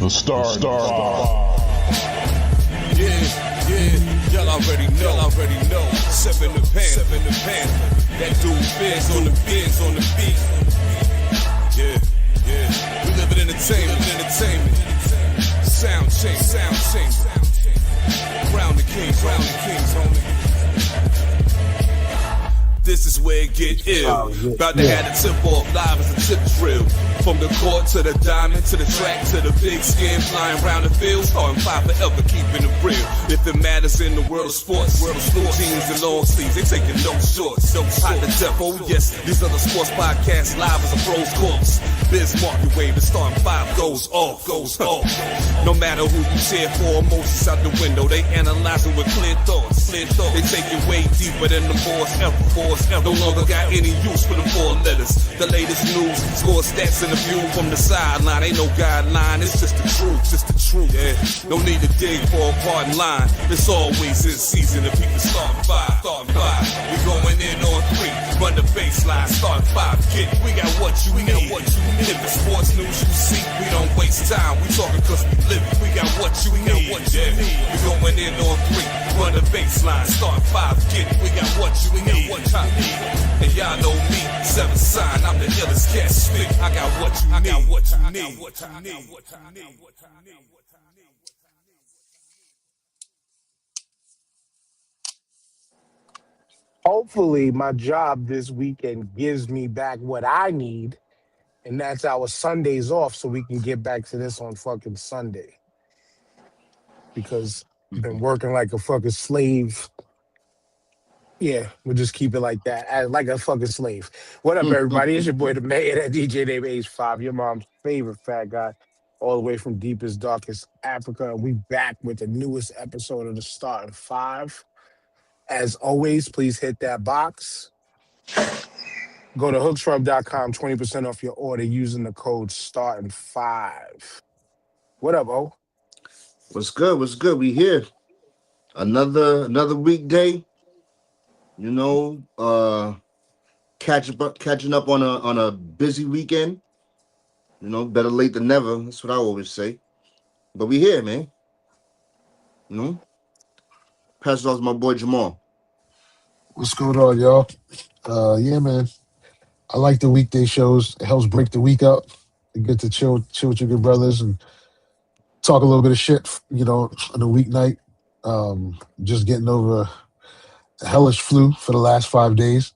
The Star. Yeah, y'all already know. Seven the pan. That dude Biz on the beat. Yeah. We live in entertainment. Sound change. Crown the kings, homie. This is where it get ill. About to have the tip off live as a tip drill. From the court to the diamond, to the track, to the big skin, flying around the field, starting five forever, keeping it real. If it matters in the world of sports, jeans and long sleeves, they taking no shorts. Hot to death, oh yes, these other sports podcasts live as a pro's corpse. Biz market wave, the starting five goes off. No matter who you cheer for, emotions out the window, they analyzing with clear thoughts. They take it way deeper than the boys ever. No longer got any use for the four letters. The latest news, score stats and the view from the sideline. Ain't no guideline, it's just the truth. Yeah, no need to dig for a pardon line. It's always in season if people start five. We going in on three, run the baseline, start five. We got what you need. If the sports news you see, we don't waste time. We talking cause we live it. We got what you need. We going in on three, run the baseline, start five. We got what you need. And y'all know me, seven sign, I'm the illest cat spit. I got what you need. Hopefully, my job this weekend gives me back what I need, and that's our Sundays off so we can get back to this on fucking Sunday. Because I've been working like a fucking slave. Yeah, we'll just keep it like that, like a fucking slave. What up, everybody? It's your boy, the man, that DJ named H5, your mom's favorite fat guy, all the way from deepest, darkest Africa. And we back with the newest episode of the Starting Five. As always, please hit that box. Go to hooksrub.com, 20% off your order using the code STARTING5. What up, O? What's good? We here. Another weekday. You know, catching up on a busy weekend. You know, better late than never. That's what I always say. But we here, man. You know? Pass it off to my boy Jamal. What's going on, y'all? Yeah, man. I like the weekday shows. It helps break the week up. You get to chill with your good brothers and talk a little bit of shit, you know, on a weeknight. Just getting over a hellish flu for the last 5 days.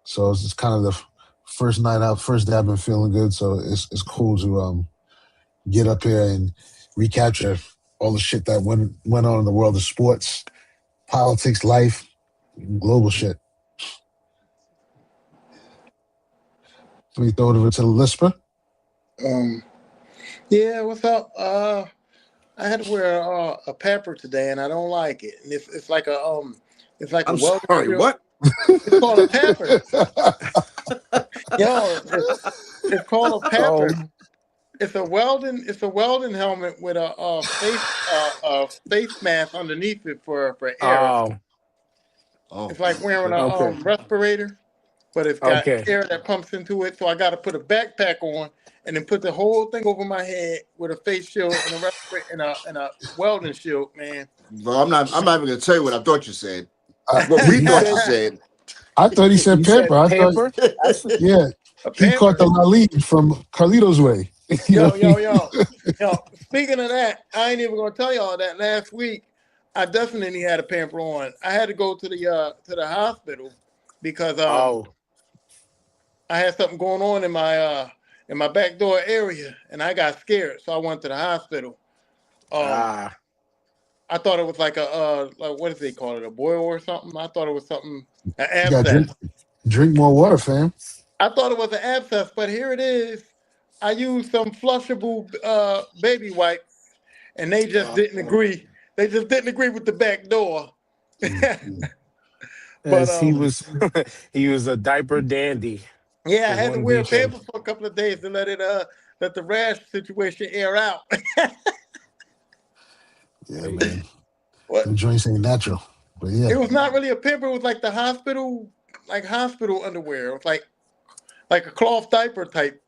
So it's kind of the first day I've been feeling good. So it's cool to get up here and recapture all the shit that went on in the world of sports, politics, life, global shit. Let me throw it over to the Lisper. Yeah, what's up? I had to wear a pamper today, and I don't like it. And it's like a I'm sorry, what? It's called a pamper. Yo, it's called a pamper. It's a welding helmet with a face mask underneath it for air. Oh. It's like wearing a respirator, but it's got air that pumps into it. So I got to put a backpack on and then put the whole thing over my head with a face shield and a respirator and a welding shield, man. Bro, I'm not even gonna tell you what I thought you said. What we thought you said. I thought he said pamper. Yeah. He caught the lead from Carlito's Way. Yo. Speaking of that, I ain't even gonna tell y'all that last week I definitely had a pamper on. I had to go to the hospital because I had something going on in my back door area and I got scared, so I went to the hospital. I thought it was like like what do they call it, a boil or something? I thought it was something, an abscess. Drink more water, fam. I thought it was an abscess, but here it is. I used some flushable baby wipes, and they just didn't agree. They just didn't agree with the back door. But he was a diaper dandy. Yeah, I had to wear pampers for a couple of days to let the rash situation air out. Yeah, man. The joints ain't natural, but yeah. It was not really a pamper. It was like the hospital underwear. It was like a cloth diaper type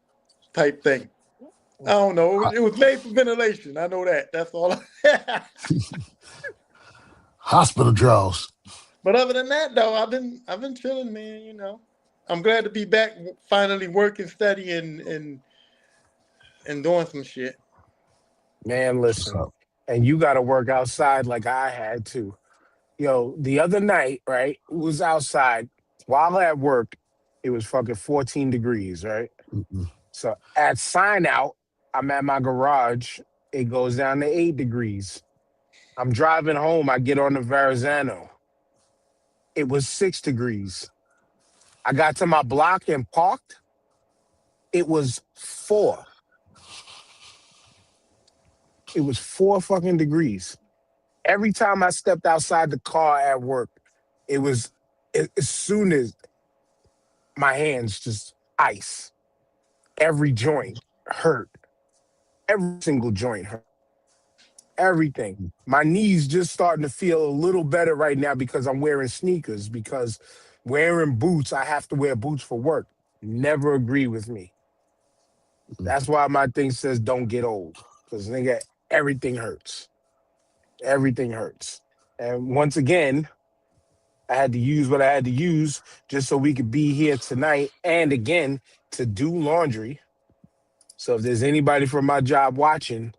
thing. I don't know. It was made for ventilation. I know that. That's all. Hospital draws. But other than that, though, I've been chilling, man. You know, I'm glad to be back, finally working, studying, and doing some shit. Man, What's listen, up? and you got to work outside like I had to. Yo, the other night, right, it was outside while at work. It was fucking 14 degrees, right? Mm-mm. So at sign out, I'm at my garage. It goes down to 8 degrees. I'm driving home. I get on the Verrazano. It was 6 degrees. I got to my block and parked. It was 4. It was 4 fucking degrees. Every time I stepped outside the car at work, it was as soon as my hands just ice. Every joint hurt. Every single joint hurt. Everything. My knees just starting to feel a little better right now because I'm wearing sneakers. Because wearing boots, I have to wear boots for work. Never agree with me. That's why my thing says don't get old. Because nigga, everything hurts. Everything hurts. And once again, I had to use what I had to use just so we could be here tonight and again to do laundry. So if there's anybody from my job watching,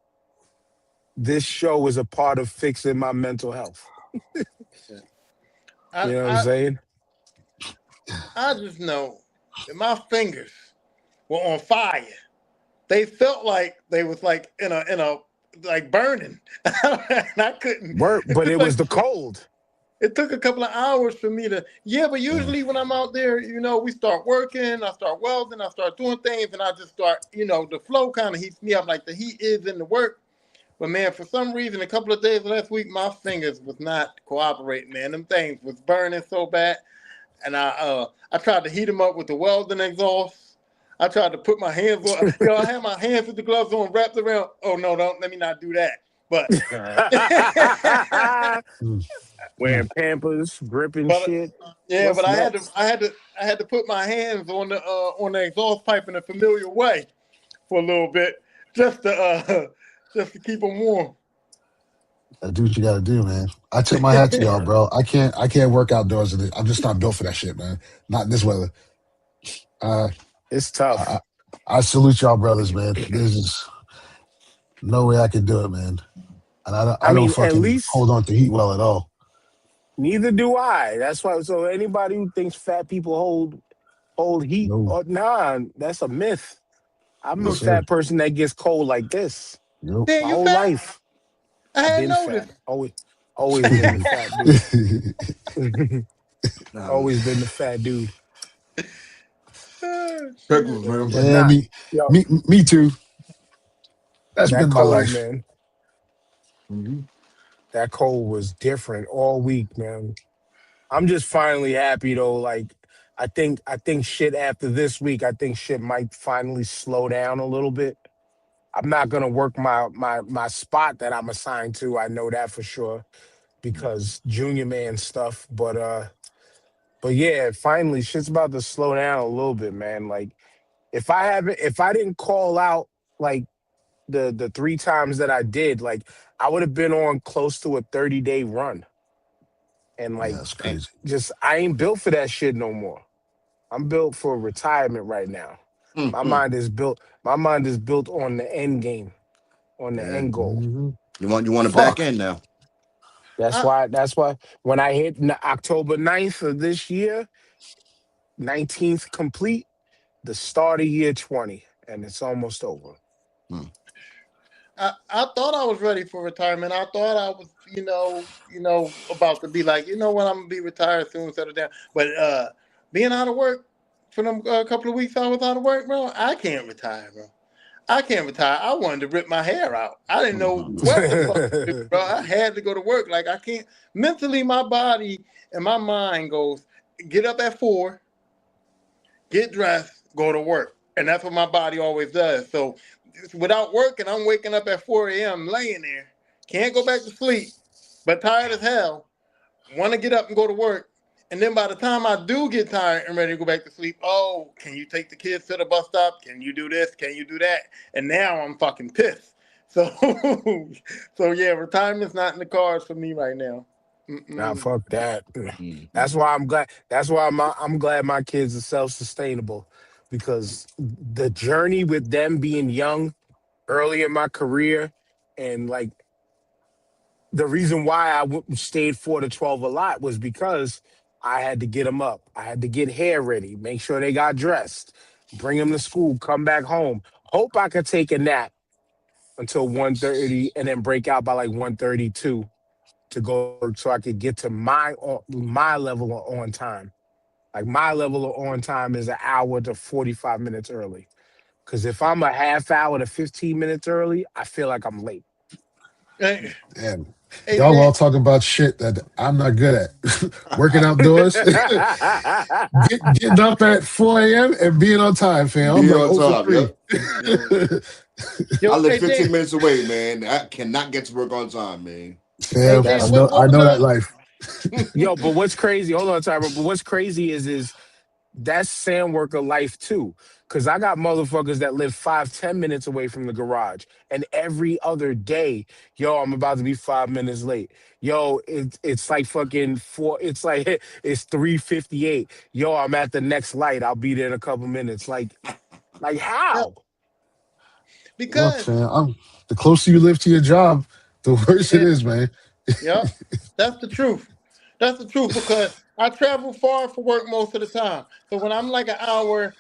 this show is a part of fixing my mental health. I You know what I'm I, saying? I just know that my fingers were on fire. They felt like they was like in a like burning, and I couldn't. Work, It but took it like was the cold. it took a couple of hours for me to. Yeah, but Yeah. usually when I'm out there, you know, we start working, I start welding, I start doing things, and I just start, you know, the flow kind of heats me up like the heat is in the work. But man, for some reason, a couple of days last week, my fingers was not cooperating. Man, them things was burning so bad, and I tried to heat them up with the welding exhaust. I tried to put my hands on. You know, I had my hands with the gloves on, wrapped around. Oh no, don't let me not do that. But Mm. Mm. Wearing Pampers, gripping but shit. yeah, What's but next? I had to put my hands on the exhaust pipe in a familiar way for a little bit, just to just to keep them warm. Do what you got to do, man. I tip my hat to y'all, Word. bro. I can't work outdoors. I'm just not built for that shit, man. Not in this weather. Uh, It's I, I tough. I salute y'all, brothers, man. There's just no way I can do it, man. And I I don't mean, at fucking least hold on to heat well at all. neither do I. That's why. So anybody who thinks fat people hold heat, No, or nah, that's a myth. I'm a yes, sir. fat person that gets cold like this Yep. Damn, my you whole fat? life. I I've hadn't been noticed. fat. Always been the fat dude. Nah, Always been the fat dude. Oh, shit. Pickles, man. But Yeah, not me, yo, me, me too. That's that been my cold, life. man. Mm-hmm. That cold was different all week, man. I'm just finally happy though. Like I think shit after this week, I think shit might finally slow down a little bit. I'm not gonna work my spot that I'm assigned to. I know that for sure because junior man stuff. But yeah, finally shit's about to slow down a little bit, man. Like if I didn't call out like the 3 times that I did, like I would have been on close to a 30-day run. And Yeah, like that's crazy. just I ain't built for that shit no more. I'm built for retirement right now. Mm-hmm. My mind is built on the end game, on the Yeah. end goal. Hmm. You want it back Fuck. in now. I, That's why when I hit October 9th of this year, 19th complete, the start of year 20, and it's almost over. Hmm. I thought I was ready for retirement. I thought I was, about to be like, you know what, I'm gonna be retired soon, settle down. But being out of work for them couple of weeks I was out of work, bro, I can't retire, bro. I can't retire. I wanted to rip my hair out. I didn't know what the fuck to do, bro. I had to go to work. Like I can't mentally, my body and my mind goes, get up at 4, get dressed, go to work. And that's what my body always does. So without working, I'm waking up at 4 a.m. laying there. Can't go back to sleep, but tired as hell. Want to get up and go to work. And then by the time I do get tired and ready to go back to sleep, oh, can you take the kids to the bus stop? Can you do this? Can you do that? And now I'm fucking pissed. So, so yeah, retirement's not in the cards for me right now. Nah, Mm-mm. fuck that. Mhm. That's why I'm glad. That's why I'm glad my kids are self-sustainable, because the journey with them being young early in my career, and like the reason why stayed 4 to 12 a lot was because I had to get them up. I had to get hair ready, make sure they got dressed, bring them to school, come back home. Hope I could take a nap until 1:30 and then break out by like 1:32 to go to work so I could get to my level of on time. Like my level of on time is an hour to 45 minutes early. Because if I'm a half hour to 15 minutes early, I feel like I'm late. Hey, Damn. hey, Y'all man. all talking about shit that I'm not good at. Working outdoors, getting up at 4 a.m. and being on time, fam. I'm Be like on 0 for time. 3. Yep. I Yo, live hey, 15 Dan. minutes away, man. I cannot get to work on time, man. Hey, Fam, That's Dan. I What know was that life. Yo, but what's crazy? Hold on, Tyra. But what's crazy is that's sand worker life too. Cause I got motherfuckers that live 5, 10 minutes away from the garage. And every other day, yo, I'm about to be 5 minutes late. Yo, it's like fucking it's like it's 3:58. Yo, I'm at the next light. I'll be there in a couple minutes. Like yeah, how? Look, because fam, the closer you live to your job, the worse it yeah, is, man. yeah, that's the truth. That's the truth because I travel far for work most of the time. So when I'm like an hour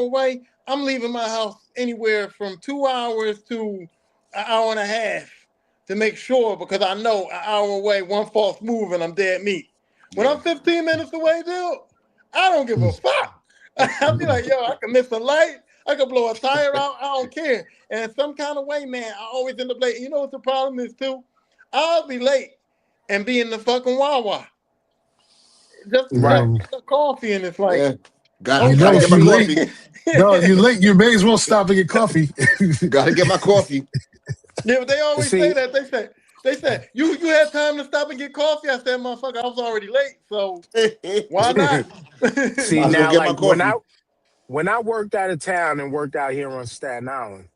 away, I'm leaving my house anywhere from 2 hours to an hour and a half to make sure because I know an hour away, one false move and I'm dead meat. When Yeah. I'm 15 minutes away, dude, I don't give a Mm, fuck. I'll be like, yo, I can miss a light. I can blow a tire out. I don't care. And some kind of way, man, I always end up late. You know what the problem is, too? I'll be late and be in the fucking Wawa just to Right. stop fam, and get a coffee. And it's like, Yeah. Got you gotta know get if okay. my you late, coffee. no, you late, you may as well stop and get coffee. Gotta get my coffee. Yeah, but they always say See, that. They said, you had time to stop and get coffee. I said, motherfucker, I was already late. So why not? see Might as well now, get my like coffee. when I worked out of town and worked out here on Staten Island,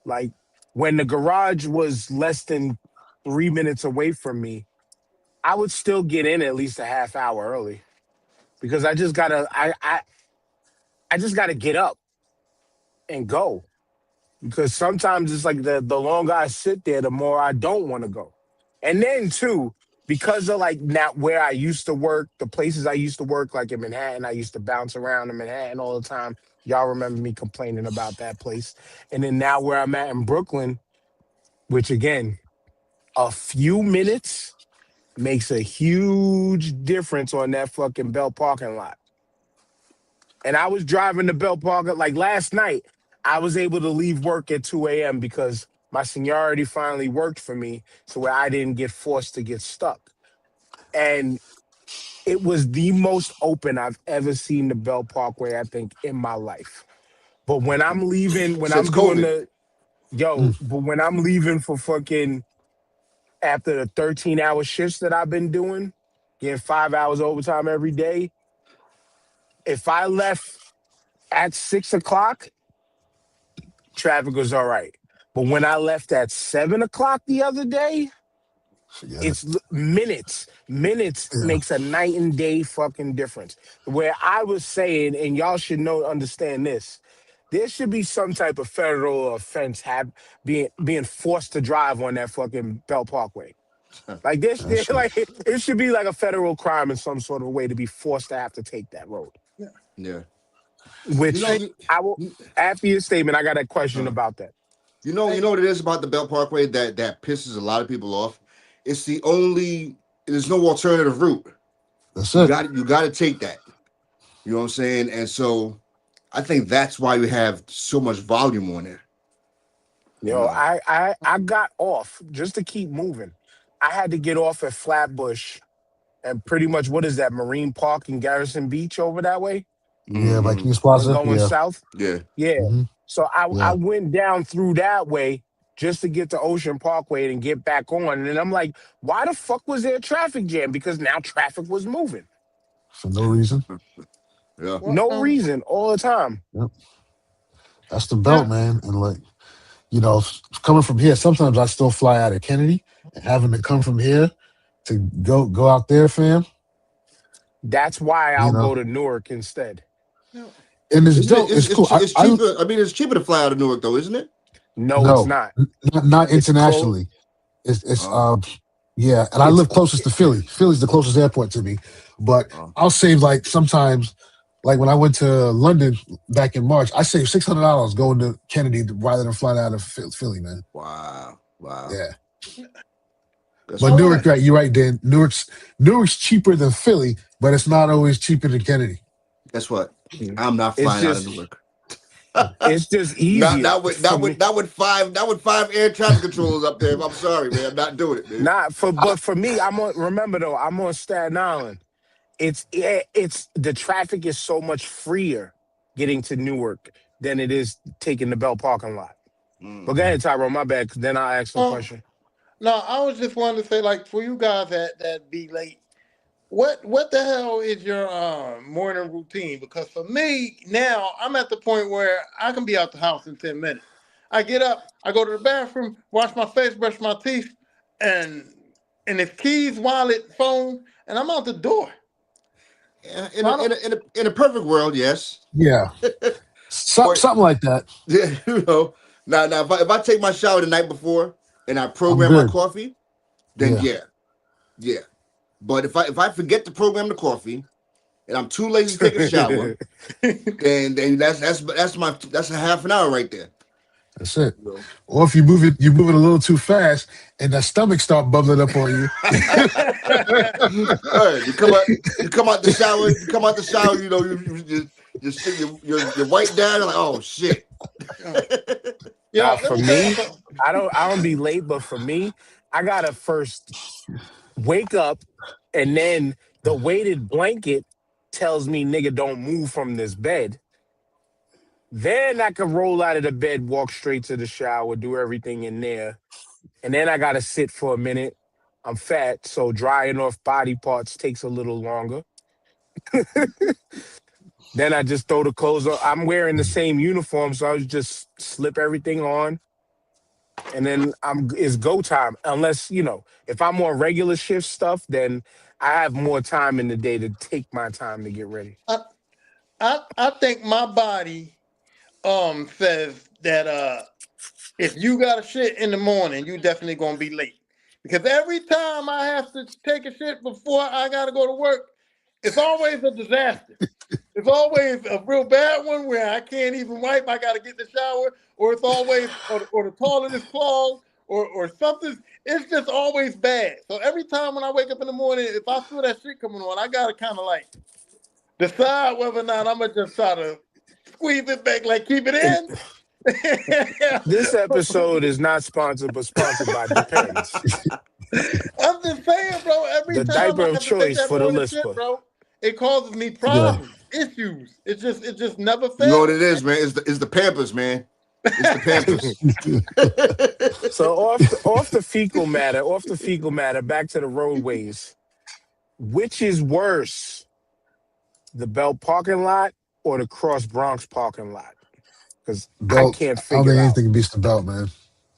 like when the garage was less than 3 minutes away from me, I would still get in at least a half hour early because I just gotta get up and go. Because sometimes it's like the longer I sit there, the more I don't want to go. And then too, because of like now where I used to work, the places I used to work, like in Manhattan, I used to bounce around in Manhattan all the time. Y'all remember me complaining about that place. And then now where I'm at in Brooklyn, which again, a few minutes makes a huge difference on that fucking Bell parking lot. And I was driving to Bell Parker like last night. I was able to leave work at 2 a.m. because my seniority finally worked for me, so where I didn't get forced to get stuck. And it was the most open I've ever seen the Bell Parkway, I think, in my life. But when I'm leaving, when Since I'm doing COVID. Mm, but when I'm leaving for fucking after the 13-hour shifts that I've been doing, getting 5 hours overtime every day, if I left at 6 o'clock, traffic was all right. But when I left at 7 o'clock the other day, forget it. it's minutes. Minutes Yeah, makes a night and day fucking difference. Where I was saying, and y'all should understand this, there should be some type of federal offense being forced to drive on that fucking Belt Parkway. Like this, that shit. like it should be like a federal crime in some sort of way to be forced to have to take that road. Yeah. You know, Which Hey, you, I will. After your statement, I got a question uh, about that. you hey, know what it is about the Belt Parkway that pisses a lot of people off. It's the only. There's no alternative route. That's it. You got to take that. You know what I'm saying? And so I think that's why we have so much volume on there. You Yo, know. I got off just to keep moving. I had to get off at Flatbush and pretty much what is that, Marine Park and Garrison Beach over that way? Yeah, by Mm-hmm. Kings We're Plaza. going Yeah. south. Yeah. Yeah. Hmm. So I Yeah. went down through that way just to get to Ocean Parkway and get back on. And I'm like, why the fuck was there a traffic jam? Because now traffic was moving. for no reason. Yeah. No reason, all the time. Yep. That's the belt, man. And like, coming from here, sometimes I still fly out of Kennedy and having to come from here to go out there, fam. That's why I'll go to Newark instead. And it's dope. It's cool. It's cheaper. I mean, it's cheaper to fly out of Newark, though, isn't it? No, it's not. Not internationally. It's yeah. And I live closest to Philly. Philly's the closest airport to me. But I'll save like sometimes, like when I went to London back in March, I saved $600 going to Kennedy rather than flying out of Philly, man. Wow. Yeah. But Newark, right? You're right, Dan. Newark's cheaper than Philly, but it's not always cheaper than Kennedy. Guess what? I'm not flying out of Newark. It's just easier. Not with five air traffic controllers up there. I'm sorry, man. I'm not doing it, man. But for me, I'm on Staten Island. It's the traffic is so much freer getting to Newark than it is taking the Bell parking lot. But go ahead, Tyrone, my bad, because then I'll ask the question. No, I was just wanting to say, like, for you guys that be late, what the hell is your morning routine? Because for me, now, I'm at the point where I can be out the house in 10 minutes. I get up, I go to the bathroom, wash my face, brush my teeth, and it's keys, wallet, phone, and I'm out the door. In a perfect world, yes. Yeah. Something like that. Yeah, Now, if I take my shower the night before and I program my coffee, then yeah. But if I forget to program the coffee and I'm too lazy to take a shower, then that's a half an hour right there. That's it. Or if you move it a little too fast and the stomach start bubbling up on you. Right, you come out the shower, you're white down, like, oh shit. Yeah, for me, I don't be late, but for me, I gotta first wake up, and then the weighted blanket tells me, nigga, don't move from this bed. Then I can roll out of the bed, walk straight to the shower, do everything in there. And then I gotta sit for a minute. I'm fat, so drying off body parts takes a little longer. Then I just throw the clothes on. I'm wearing the same uniform, so I just slip everything on. And then it's go time. Unless, if I'm on regular shift stuff, then I have more time in the day to take my time to get ready. I think my body says that if you got a shit in the morning, you definitely gonna be late. Because every time I have to take a shit before I gotta go to work, it's always a disaster. It's always a real bad one where I can't even wipe. I got to get in the shower, or it's always, or the toilet is clogged, or something. It's just always bad. So every time when I wake up in the morning, if I feel that shit coming on, I got to kind of like decide whether or not I'm going to just try to squeeze it back, like keep it in. This episode is not sponsored, but sponsored by Depends. I'm just saying, bro, every the time diaper I of have to choice take that for the morning listener. shit, bro, it causes me problems. Issues. It just never fails. You know what it is, man? It's the Pampers, man. It's the Pampers. So off the fecal matter, back to the roadways. Which is worse, the Bell parking lot or the Cross Bronx parking lot? Because I can't figure out. I don't think anything beats the Belt, man.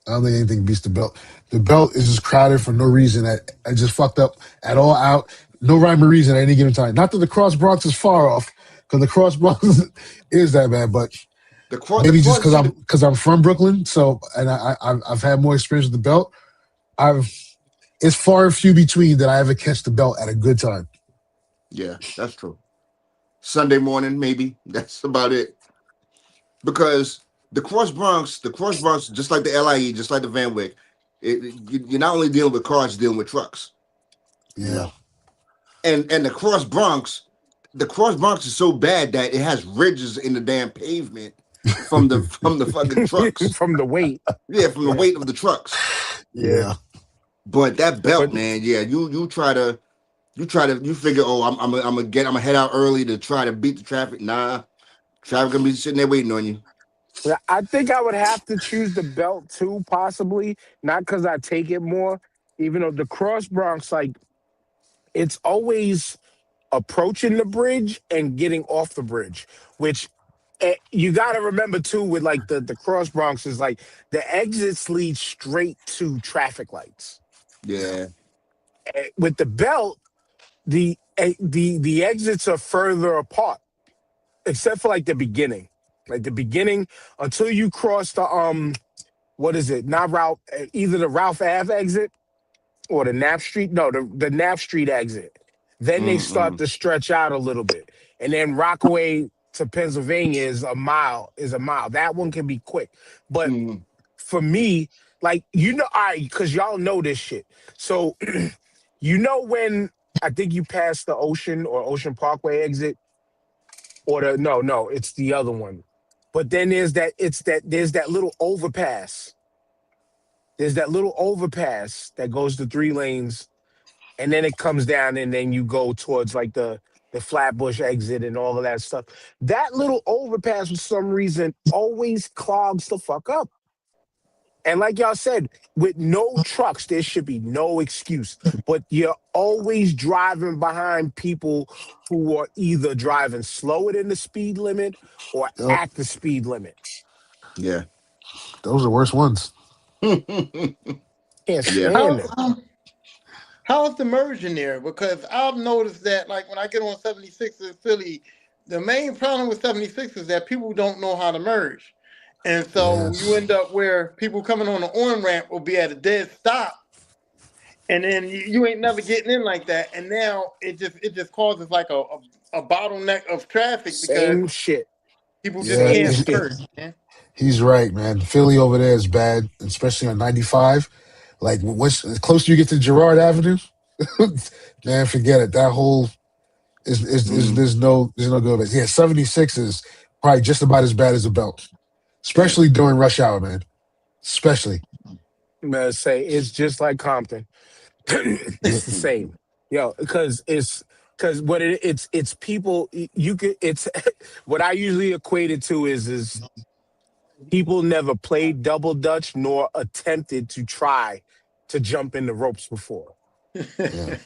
I don't think anything beats the Belt. The Belt is just crowded for no reason. I just fucked up at all out. No rhyme or reason at any given time. Not that the Cross Bronx is far off, because the Cross Bronx is that bad, but maybe just because I'm from Brooklyn, so and I've had more experience with the Belt. It's far and few between that I ever catch the Belt at a good time. Yeah, that's true. Sunday morning, maybe. That's about it. Because the Cross Bronx, just like the LIE, just like the Van Wyck, you're not only dealing with cars, you're dealing with trucks. Yeah. And the Cross Bronx is so bad that it has ridges in the damn pavement from the fucking trucks. From the weight. Yeah, from the weight of the trucks. Yeah. But that Belt, man, yeah, you figure, oh, I'm gonna head out early to try to beat the traffic. Nah, traffic gonna be sitting there waiting on you. I think I would have to choose the Belt too, possibly. Not because I take it more, even though the Cross Bronx, like, it's always approaching the bridge and getting off the bridge, which you got to remember too with like the cross Bronx is like the exits lead straight to traffic lights. Yeah. With the belt, the exits are further apart, except for like the beginning. Like the beginning until you cross the what is it? Not Ralph, either the Ralph Ave exit or the Knapp Street. No, the Knapp Street exit. Then they start Mm-mm. to stretch out a little bit, and then Rockaway to Pennsylvania is a mile. Is a mile. That one can be quick, but Mm. for me, like all right, because y'all know this shit. So when I think you pass the Ocean or Ocean Parkway exit, or no, it's the other one. But then there's that little overpass. There's that little overpass that goes to 3 lanes, and then it comes down, and then you go towards like the Flatbush exit and all of that stuff. That little overpass, for some reason, always clogs the fuck up. And like y'all said, with no trucks, there should be no excuse. But you're always driving behind people who are either driving slower than the speed limit or Yep. at the speed limit. Yeah. Those are the worst ones. Can't Yeah. stand it. How's the merge in there? Because I've noticed that, like, when I get on 76 in Philly, the main problem with 76 is that people don't know how to merge. And so you end up where people coming on the on ramp will be at a dead stop. And then you ain't never getting in like that. And now it just causes like a bottleneck of traffic Same because shit. people just Yeah, can't merge, man. he's right, man. Philly over there is bad, especially on 95. Like, once the closer you get to Girard Avenue, man, forget it. That whole is there's no good. Yeah, 76 is probably just about as bad as the belt, especially during rush hour, man. Especially. I'm gonna say it's just like Compton. Yeah, It's the same, because it's people you could it's what I usually equate it to is people never played double dutch nor attempted to try to jump in the ropes before. yeah.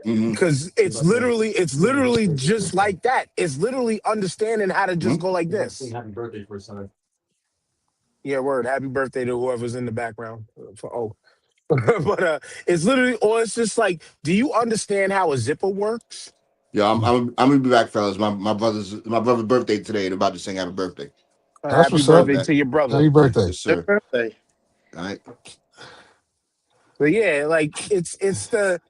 Because it's literally just like that. It's literally understanding how to just go like this. Happy birthday for son. Yeah, word. Happy birthday to whoever's in the background. But it's literally, or it's just like, do you understand how a zipper works? Yeah, I'm gonna be back, fellas. My brother's birthday today, and about to sing happy birthday. That's Happy what's up. birthday to your brother. Happy birthday. Yes, Their sir. birthday. All right. But yeah, like it's the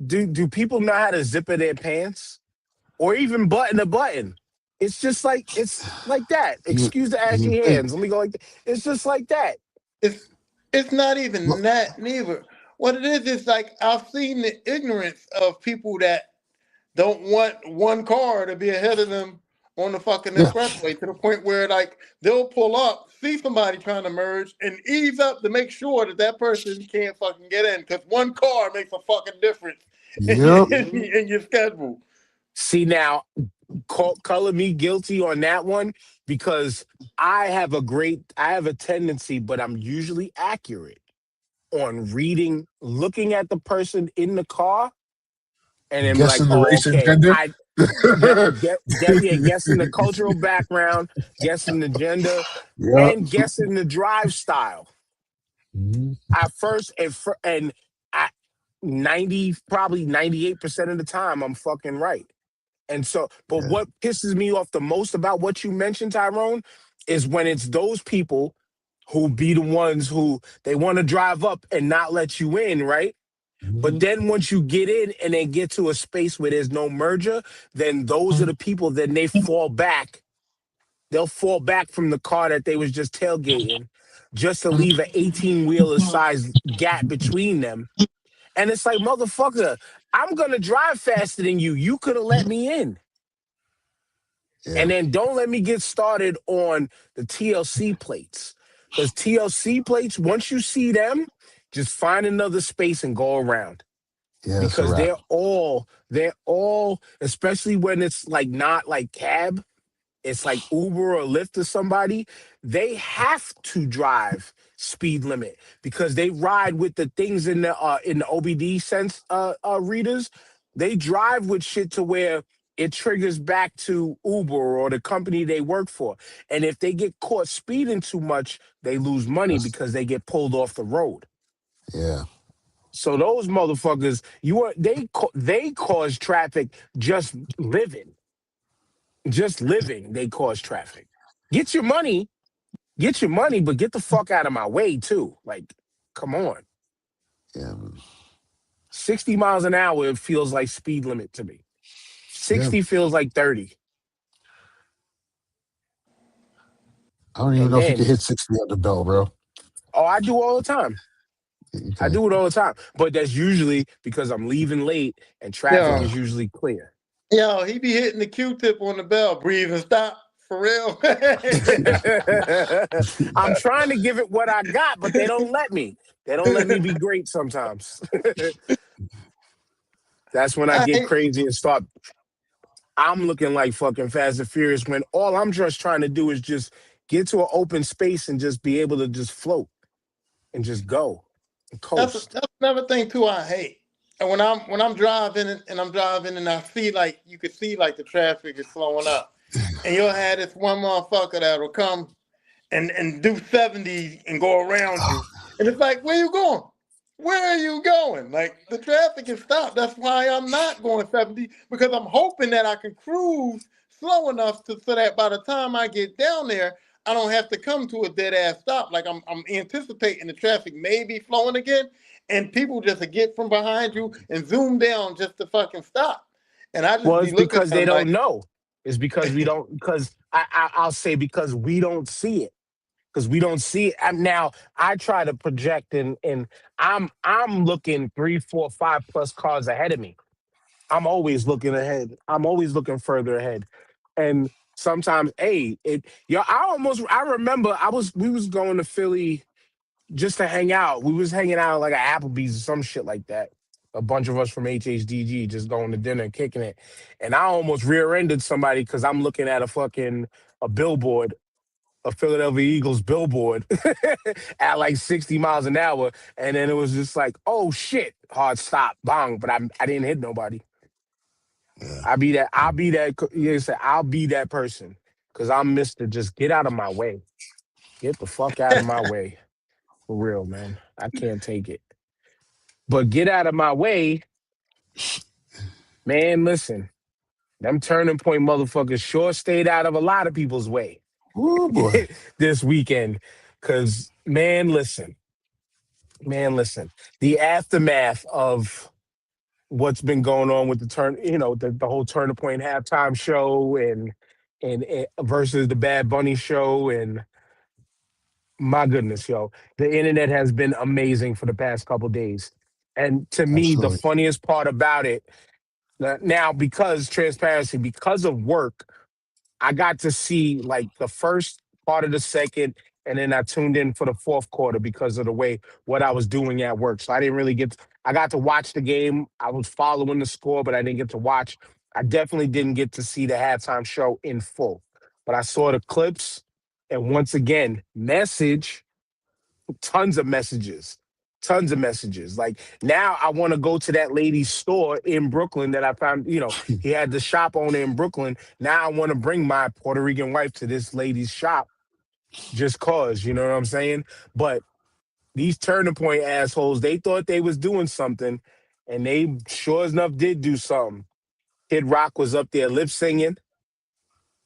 do people know how to zipper their pants or even button a button? It's like that. You, Excuse the you ashy think, hands. Let me go like that. It's just like that. It's not even that neither. What it is like I've seen the ignorance of people that don't want one car to be ahead of them on the fucking yeah, expressway to the point where like they'll pull up, see somebody trying to merge, and ease up to make sure that that person can't fucking get in because one car makes a fucking difference yep. in your schedule. See now, color me guilty on that one because I have a tendency, but I'm usually accurate on looking at the person in the car, and then be like, Guessing the oh, race and okay, gender. guessing the cultural background, guessing the gender, Yep. and guessing the drive style. Mhm. At first, and at 98% of the time, I'm fucking right. And so, but Yeah. what pisses me off the most about what you mentioned, Tyrone, is when it's those people who be the ones who they want to drive up and not let you in, right? But Mhm. then once you get in and they get to a space where there's no merger, then those are the people, then they fall back. They'll fall back from the car that they was just tailgating just to leave an 18-wheeler size gap between them. And it's like, motherfucker, I'm going to drive faster than you. You could have let me in. Yeah. And then don't let me get started on the TLC plates. Because TLC plates, once you see them, just find another space and go around. Yeah, it's a Because wrap. they're all, especially when it's like not like cab, it's like Uber or Lyft or somebody, they have to drive speed limit because they ride with the things in the OBD sense readers. They drive with shit to where it triggers back to Uber or the company they work for. And if they get caught speeding too much, they lose money because they get pulled off the road. Yeah. So those motherfuckers, they cause traffic just living. Just living, they cause traffic. Get your money, but get the fuck out of my way too. Like, come on. Yeah. Man. 60 miles an hour, it feels like speed limit to me. 60 feels like 30. I don't even And know if you can then, hit 60 on the bell, bro. I do all the time. I Okay. do it all the time. But that's usually because I'm leaving late and traffic Yo, is usually clear. yo, he be hitting the Q-tip on the bell. Breathe and stop. For real. I'm trying to give it what I got, but they don't let me. They don't let me be great sometimes. That's when I get I, crazy and start. I'm looking like fucking Fast and Furious when all I'm just trying to do is just get to an open space and just be able to just float and just go and coast. that's another thing too I hate. And when I'm driving and I see like you could see like the traffic is slowing up. And you'll have this one motherfucker that'll come and do 70 and go around you. And it's like, where you going? Where are you going? Like the traffic is stopped. That's why I'm not going 70 because I'm hoping that I can cruise slow enough so that by the time I get down there, I don't have to come to a dead ass stop. Like I'm anticipating the traffic may be flowing again, and people just get from behind you and zoom down just to fucking stop. And I just Well, be it's looking because at they them like, don't know. It's because we don't. Because I'll say because we don't see it. Because we don't see it. Now I try to project and I'm looking 3, 4, 5+ cars ahead of me. I'm always looking ahead. I'm always looking further ahead. And sometimes, hey, I remember we was going to Philly just to hang out. We was hanging out like at Applebee's or some shit like that. A bunch of us from HHDG just going to dinner and kicking it. And I almost rear-ended somebody because I'm looking at a billboard, a Philadelphia Eagles billboard at like 60 miles an hour. And then it was just like, oh shit, hard stop, bang. But I didn't hit nobody. Yeah. I'll be that person. Cause I'm Mr. Just get out of my way. Get the fuck out of my way. For real, man. I can't take it. But get out of my way, man. Listen, them turning point motherfuckers sure stayed out of a lot of people's way Oh boy. this weekend. Cause man, listen. The aftermath of what's been going on with the whole Turning Point halftime show and versus the Bad Bunny show and my goodness, yo, the internet has been amazing for the past couple days. And to me, the Absolutely. funniest part about it now, because transparency, because of work, I got to see like the first part of the second, and then I tuned in for the fourth quarter because of the way what I was doing at work. So I didn't really I got to watch the game. I was following the score, but I didn't get to watch. I definitely didn't get to see the halftime show in full, but I saw the clips. And once again, tons of messages, tons of messages. Like now I want to go to that lady's store in Brooklyn that I found, he had the shop owner in Brooklyn. Now I want to bring my Puerto Rican wife to this lady's shop just cause, you know what I'm saying? But these Turning Point assholes, they thought they was doing something and they sure enough did do something. Kid Rock was up there lip singing.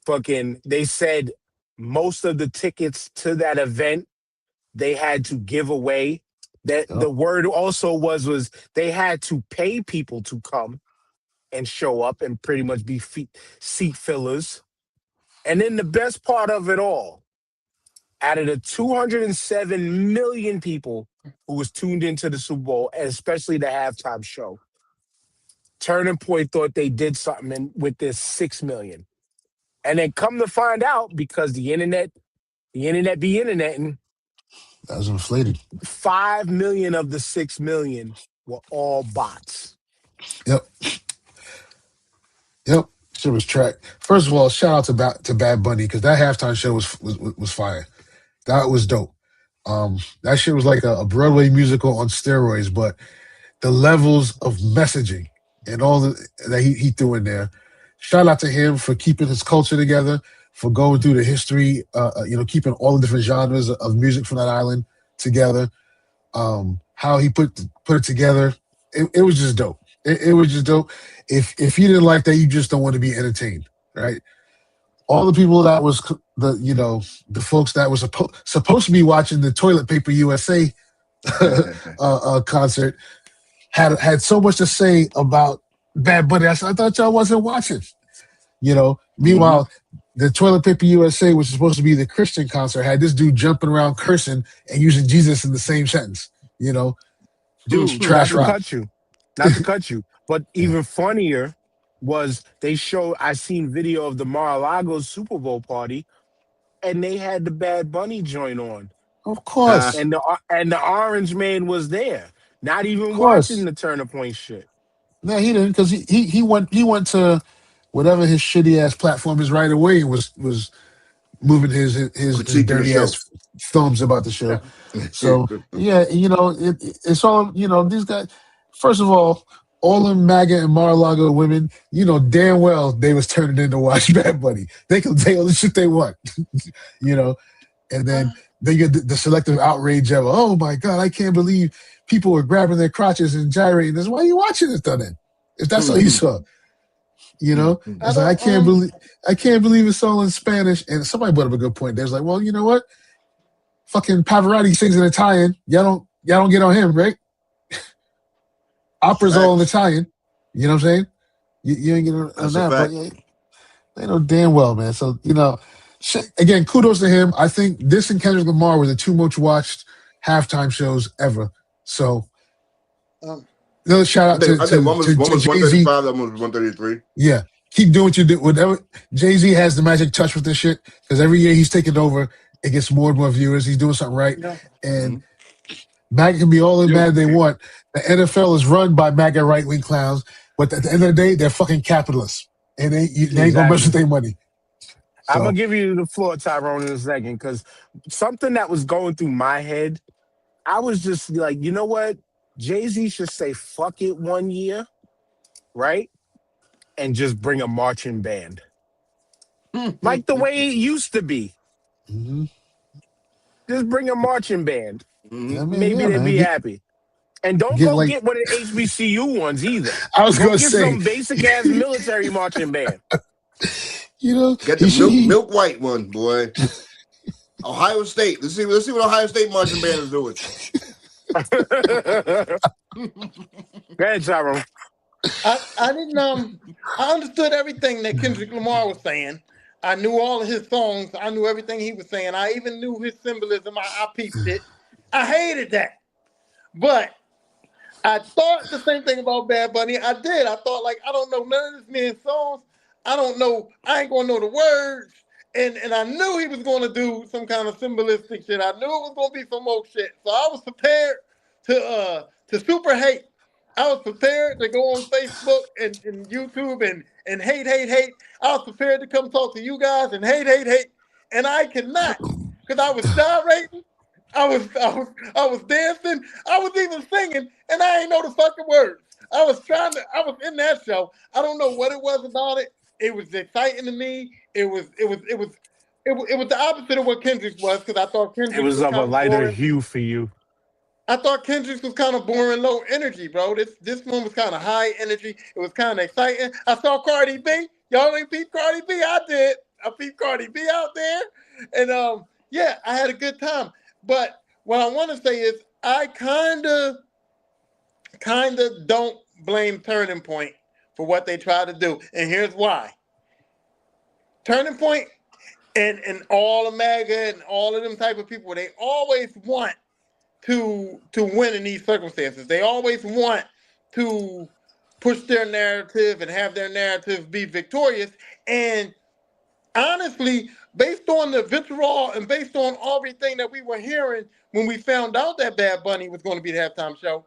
Fucking, they said most of the tickets to that event they had to give away. That Yep. the word also was they had to pay people to come and show up and pretty much be seat fillers. And then the best part of it all, out of the 207 million people who was tuned into the Super Bowl, and especially the halftime show, Turning Point thought they did something with this 6 million. And then come to find out, because the internet be interneting, That was inflated. 5 million of the 6 million were all bots. Yep. Yep. Shit was tracked. First of all, shout out to Bad Bunny because that halftime show was fire. That was dope. That shit was like a Broadway musical on steroids, but the levels of messaging and all that he threw in there, shout out to him for keeping his culture together, for going through the history, keeping all the different genres of music from that island together. How he put it together, it was just dope. It was just dope. If you didn't like that, you just don't want to be entertained, right? All the people that was the folks that was supposed to be watching the Toilet Paper USA concert had so much to say about Bad Bunny. I thought y'all wasn't watching. Meanwhile, the Toilet Paper USA, which is supposed to be the Christian concert, had this dude jumping around cursing and using Jesus in the same sentence. Dude, trash not to rock. cut you, but even funnier was I seen video of the Mar-a-Lago Super Bowl party, and they had the Bad Bunny joint on. Of course. And the Orange Man was there, not even watching the Turner Point shit. No, he didn't, because he went to whatever his shitty ass platform is right away and was moving his dirty ass thumbs about the show. So yeah, it's all these guys. First of all them MAGA and Mar-a-Lago women, damn well they was turning in to watch Bad Bunny. They can say all the shit they want, and then they get the selective outrage of, oh my God, I can't believe people were grabbing their crotches and gyrating this. Why are you watching this then? If that's all you saw. It's like, I can't believe it's all in Spanish. And somebody brought up a good point. There's like, well, you know what? Fucking Pavarotti sings in Italian. Y'all don't get on him, right? Opera's all in Italian. You know what I'm saying? You ain't getting on that, but they know damn well, man. So, again, kudos to him. I think this and Kendrick Lamar were the two most watched halftime shows ever. So, another shout out to Jay-Z. One was 135, that one was 133. Yeah. Keep doing what you do. Whatever Jay-Z has the magic touch with this shit, because every year he's taking over, it gets more and more viewers. He's doing something right. Yeah. And MAGA can be all the mad they want. The NFL is run by MAGA right-wing clowns, but at the end of the day, they're fucking capitalists. And they ain't gonna mess with their money. So, I'm gonna give you the floor, Tyrone, in a second, because something that was going through my head, I was just like, you know what? Jay-Z should say fuck it one year, right? And just bring a marching band. Like the way it used to be. Mm-hmm. Just bring a marching band. Mm-hmm. Maybe they'd be happy. And don't get one of the HBCU ones either. I was going to say. Get some basic-ass military marching band. Get the milk white one, boy. Ohio State. Let's see what Ohio State marching band is doing. Go ahead, Tyrone. I didn't I understood everything that Kendrick Lamar was saying. I knew all of his songs. I knew everything he was saying. I even knew his symbolism. I peeped it. I hated that. But I thought the same thing about Bad Bunny. I did. I thought, like, I don't know none of this man's songs. I don't know. I ain't gonna know the words. And I knew he was going to do some kind of symbolistic shit. I knew it was going to be some more shit. So I was prepared to super hate. I was prepared to go on Facebook and YouTube and hate. I was prepared to come talk to you guys and hate. And I could not, because I was gyrating. I was dancing. I was even singing, and I ain't know the fucking words. I was in that show. I don't know what it was about it. It was exciting to me. It was the opposite of what Kendrick was, because I thought Kendrick was of a lighter hue for you. I thought Kendrick was kind of boring, low energy, bro. This one was kind of high energy. It was kind of exciting. I saw Cardi B. Y'all ain't peep Cardi B? I did. I peeped Cardi B out there, and I had a good time. But what I want to say is, I kind of don't blame Turning Point for what they try to do, and here's why. Turning Point and all of MAGA and all of them type of people, they always want to win in these circumstances. They always want to push their narrative and have their narrative be victorious. And honestly, based on the vitriol and based on everything that we were hearing when we found out that Bad Bunny was going to be the halftime show,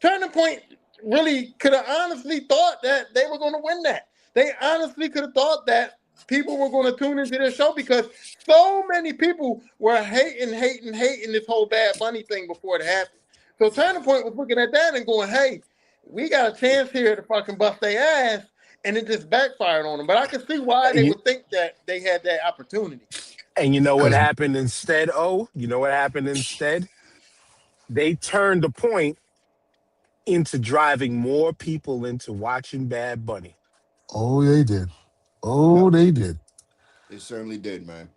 Turning Point really could have honestly thought that they were going to win that. They honestly could have thought that people were going to tune into their show, because so many people were hating this whole Bad Bunny thing before it happened. So Turning Point was looking at that and going, hey, we got a chance here to fucking bust their ass. and it just backfired on them. But I can see why And they you, would think that they had that opportunity. and you know what Because happened instead? Oh, you know what happened instead? They turned the point into driving more people into watching Bad Bunny. oh, they did. Oh, Yep, they did. they certainly did, man.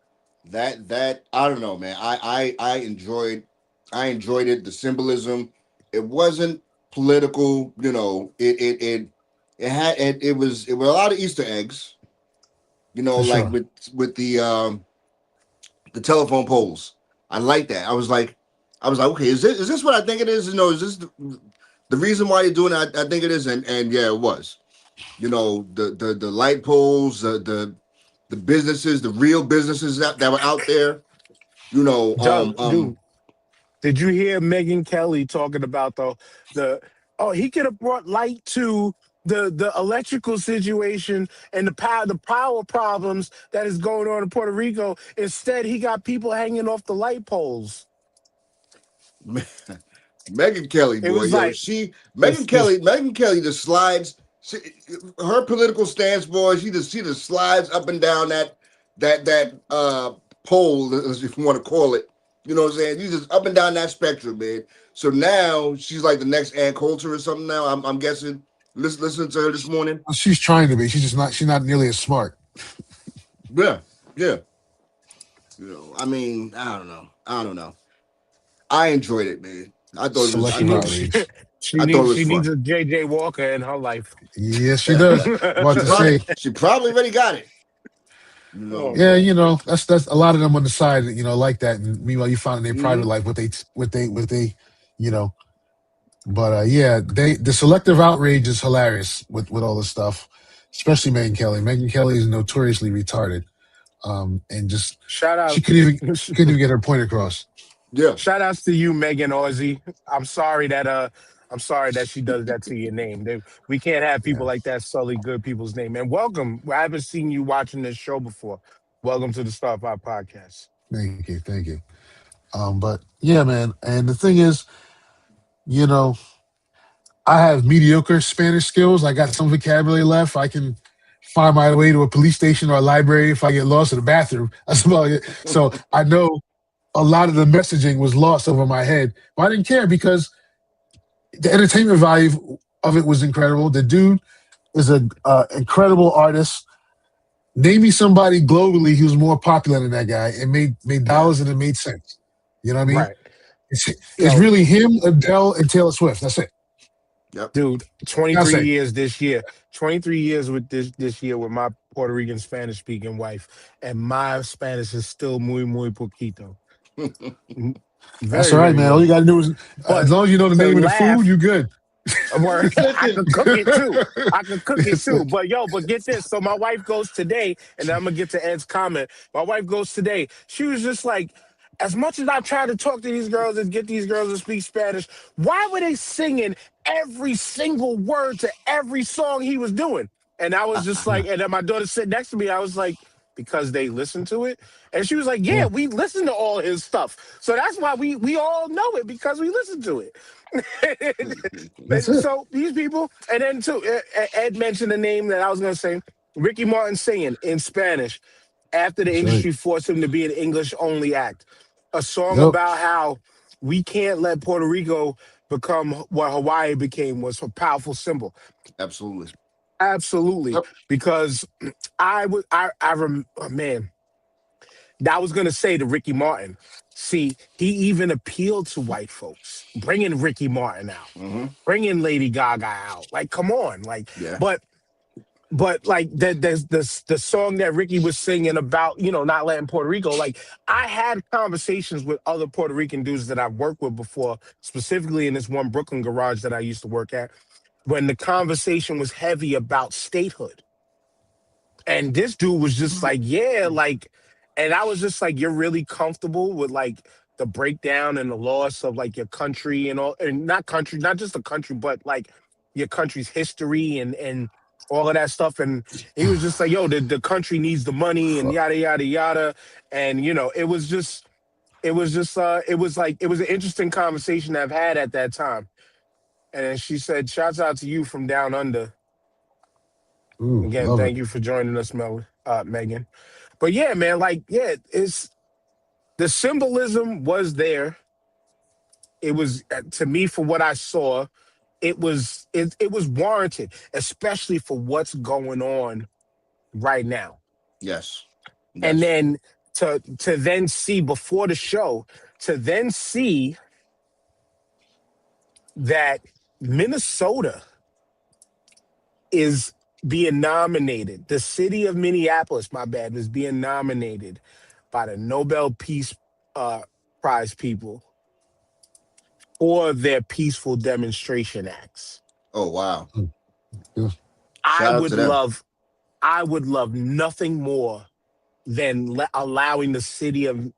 That I don't know, man. I enjoyed it. The symbolism. It wasn't political. You know, it was a lot of Easter eggs. You know, For like sure. with the telephone poles. I like that. I was like, okay, is this what I think it is? You know, is this the reason why you're doing it? I think it is, and yeah, it was. You know, the light poles, the businesses, the real businesses that were out there. You know, Dude, did you hear Megan Kelly talking about the oh, he could have brought light to the electrical situation and the power problems that is going on in Puerto Rico. Instead, he got people hanging off the light poles. Megan Kelly, It boy, was yo, like this Megan Kelly just slides. Her political stance, boy, she just slides up and down that pole, as if you want to call it. You know what I'm saying? You just up and down that spectrum, man. So now she's like the next Ann Coulter or something. Now I'm guessing. Listen to her this morning. Well, she's trying to be. She's just not. She's not nearly as smart. Yeah, yeah. You know, I mean, I don't know. I enjoyed it, man. I she Selective thought needs outrage. I thought it was she needs fun. a JJ Walker in her life. Yes, she does. I'm about to say. She probably already got it. You Oh know. Yeah, boy. you know, that's a lot of them on the side, you know, like that. And meanwhile, you find in their private Hmm. life what they, you know. But yeah, the selective outrage is hilarious with all this stuff, especially Megan Kelly. Megan Kelly is notoriously retarded, and just Shout she out, couldn't even get her point across. Yeah. shout outs to you, Megan Aussie. I'm sorry that she does that to your name. We can't have Yeah, people like that sully good people's name. And welcome. I haven't seen you watching this show before. Welcome to the Star Pop Podcast. thank you. But yeah, man, and the thing is, you know, I have mediocre Spanish skills. I got some vocabulary left. I can find my way to a police station or a library if I get lost in the bathroom. That's about it. So I know a lot of the messaging was lost over my head, but I didn't care because the entertainment value of it was incredible. The dude is an incredible artist. Name me somebody globally who's more popular than that guy and made Yeah. dollars and it made sense. You know what I mean? Right. It's Yo, really him, Adele, and Taylor Swift. That's it. Yep. dude, I'll 23 say. years this year. 23 years with this year with my Puerto Rican Spanish speaking wife. And my Spanish is still muy poquito. Mm, That's Very, all right, very man. All you little. got to do is, as But long as you know the to name of the food, laugh, you good. word, I Listen, could cook it too. I could cook it too. But get this. So my wife goes today, and I'm gonna get to Ed's comment. My wife goes today. She was just like, as much as I try to talk to these girls and get these girls to speak Spanish, why were they singing every single word to every song he was doing? And I was just like, and then my daughter sitting next to me, I was like, because they listened to it. And she was like, yeah, Yeah, we listen to all his stuff. So that's why we all know it because we listen to it. that's it. So these people, and then too, Ed mentioned a name that I was going to say, Ricky Martin singing in Spanish after the That's right. industry forced him to be an English only act. A song Yep. about how we can't let Puerto Rico become what Hawaii became was a powerful symbol. Absolutely. Absolutely, Yep. because oh, man, I was gonna say to Ricky Martin. See, he even appealed to white folks, bringing Ricky Martin out, Hmm. bringing Lady Gaga out. Like, come on, like, Yeah. but like the song that Ricky was singing about, not letting Puerto Rico. Like, I had conversations with other Puerto Rican dudes that I've worked with before, specifically in this one Brooklyn garage that I used to work at, when the conversation was heavy about statehood. And this dude was just like, yeah, like, and I was just like, you're really comfortable with like the breakdown and the loss of like your country and all, and not country, not just the country, but like your country's history and all of that stuff. And he was just like, yo, the country needs the money and yada yada yada. And it was like it was an interesting conversation I've had at that time. And then she said, shouts out to you from down under. Ooh, Again, love it. thank you for joining us, Megan. But yeah, man, like, yeah, it's the symbolism was there. It was to me, for what I saw, it was warranted, especially for what's going on right now. Yes. And Yes. then to then see before the show, to then see that Minnesota is being nominated. The city of Minneapolis, my bad, is being nominated by the Nobel Peace uh, Prize people for their peaceful demonstration acts. Oh wow. Yeah. I Shout out to would them. love, I would love nothing more than allowing the city of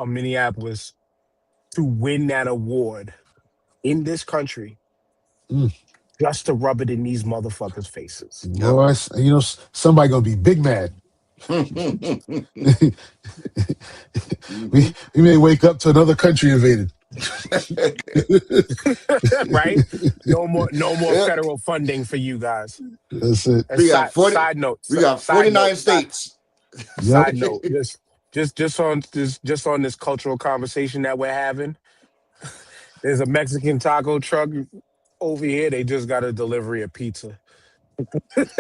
Minneapolis to win that award in this country Mm. just to rub it in these motherfuckers' faces. Yep. Boy, somebody gonna be big mad. we Mhm. we may wake up to another country invaded. Right? No more Yep. federal funding for you guys. That's it. And We got 40. We got 49 states. Yep. side note, just on this cultural conversation that we're having. There's a Mexican taco truck over here. They just got a delivery of pizza.